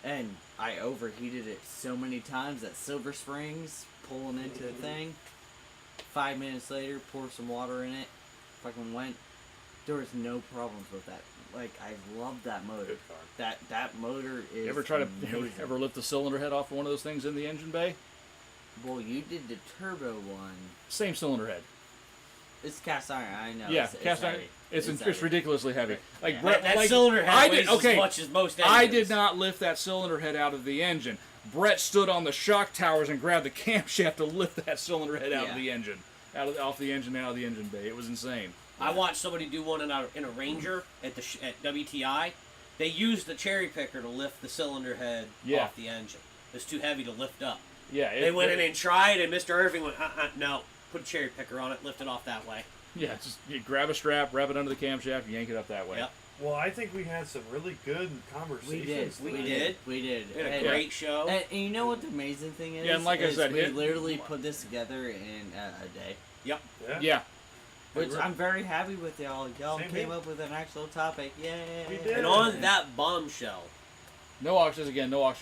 And I overheated it so many times at Silver Springs, pulling into the thing. 5 minutes later, pour some water in it, fucking went. There was no problems with that. Like, I love that motor. That motor is ever lift the cylinder head off of one of those things in the engine bay? Well, you did the turbo one. Same cylinder head. It's cast iron, I know. Yeah, cast iron. It's ridiculously heavy. Like Yeah. Brett, that cylinder head weighs as much as most engines. I did not lift that cylinder head out of the engine. Brett stood on the shock towers and grabbed the camshaft to lift that cylinder head out of the engine, off the engine bay. It was insane. I watched somebody do one in a Ranger at WTI. They used the cherry picker to lift the cylinder head off the engine. It's too heavy to lift up. Yeah, they went in and tried, and Mr. Irving went, no, put a cherry picker on it, lift it off that way. Yeah, just you grab a strap, wrap it under the camshaft, yank it up that way. Yep. Well, I think we had some really good conversations. We did. We had a great show. And you know what the amazing thing is? Yeah, and like I said, we literally put this together in a day. Yep. Yeah. Which I'm very happy with y'all. Y'all came up with an actual topic. Yay! We did. And on that bombshell. No auction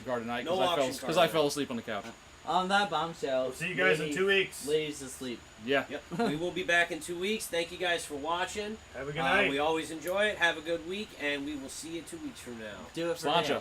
car tonight because I fell asleep on the couch. On that bombshell. We'll see you guys in 2 weeks. Ladies asleep. Yeah. Yep. We will be back in 2 weeks. Thank you guys for watching. Have a good night. We always enjoy it. Have a good week, and we will see you 2 weeks from now. Do it for Slancha. now.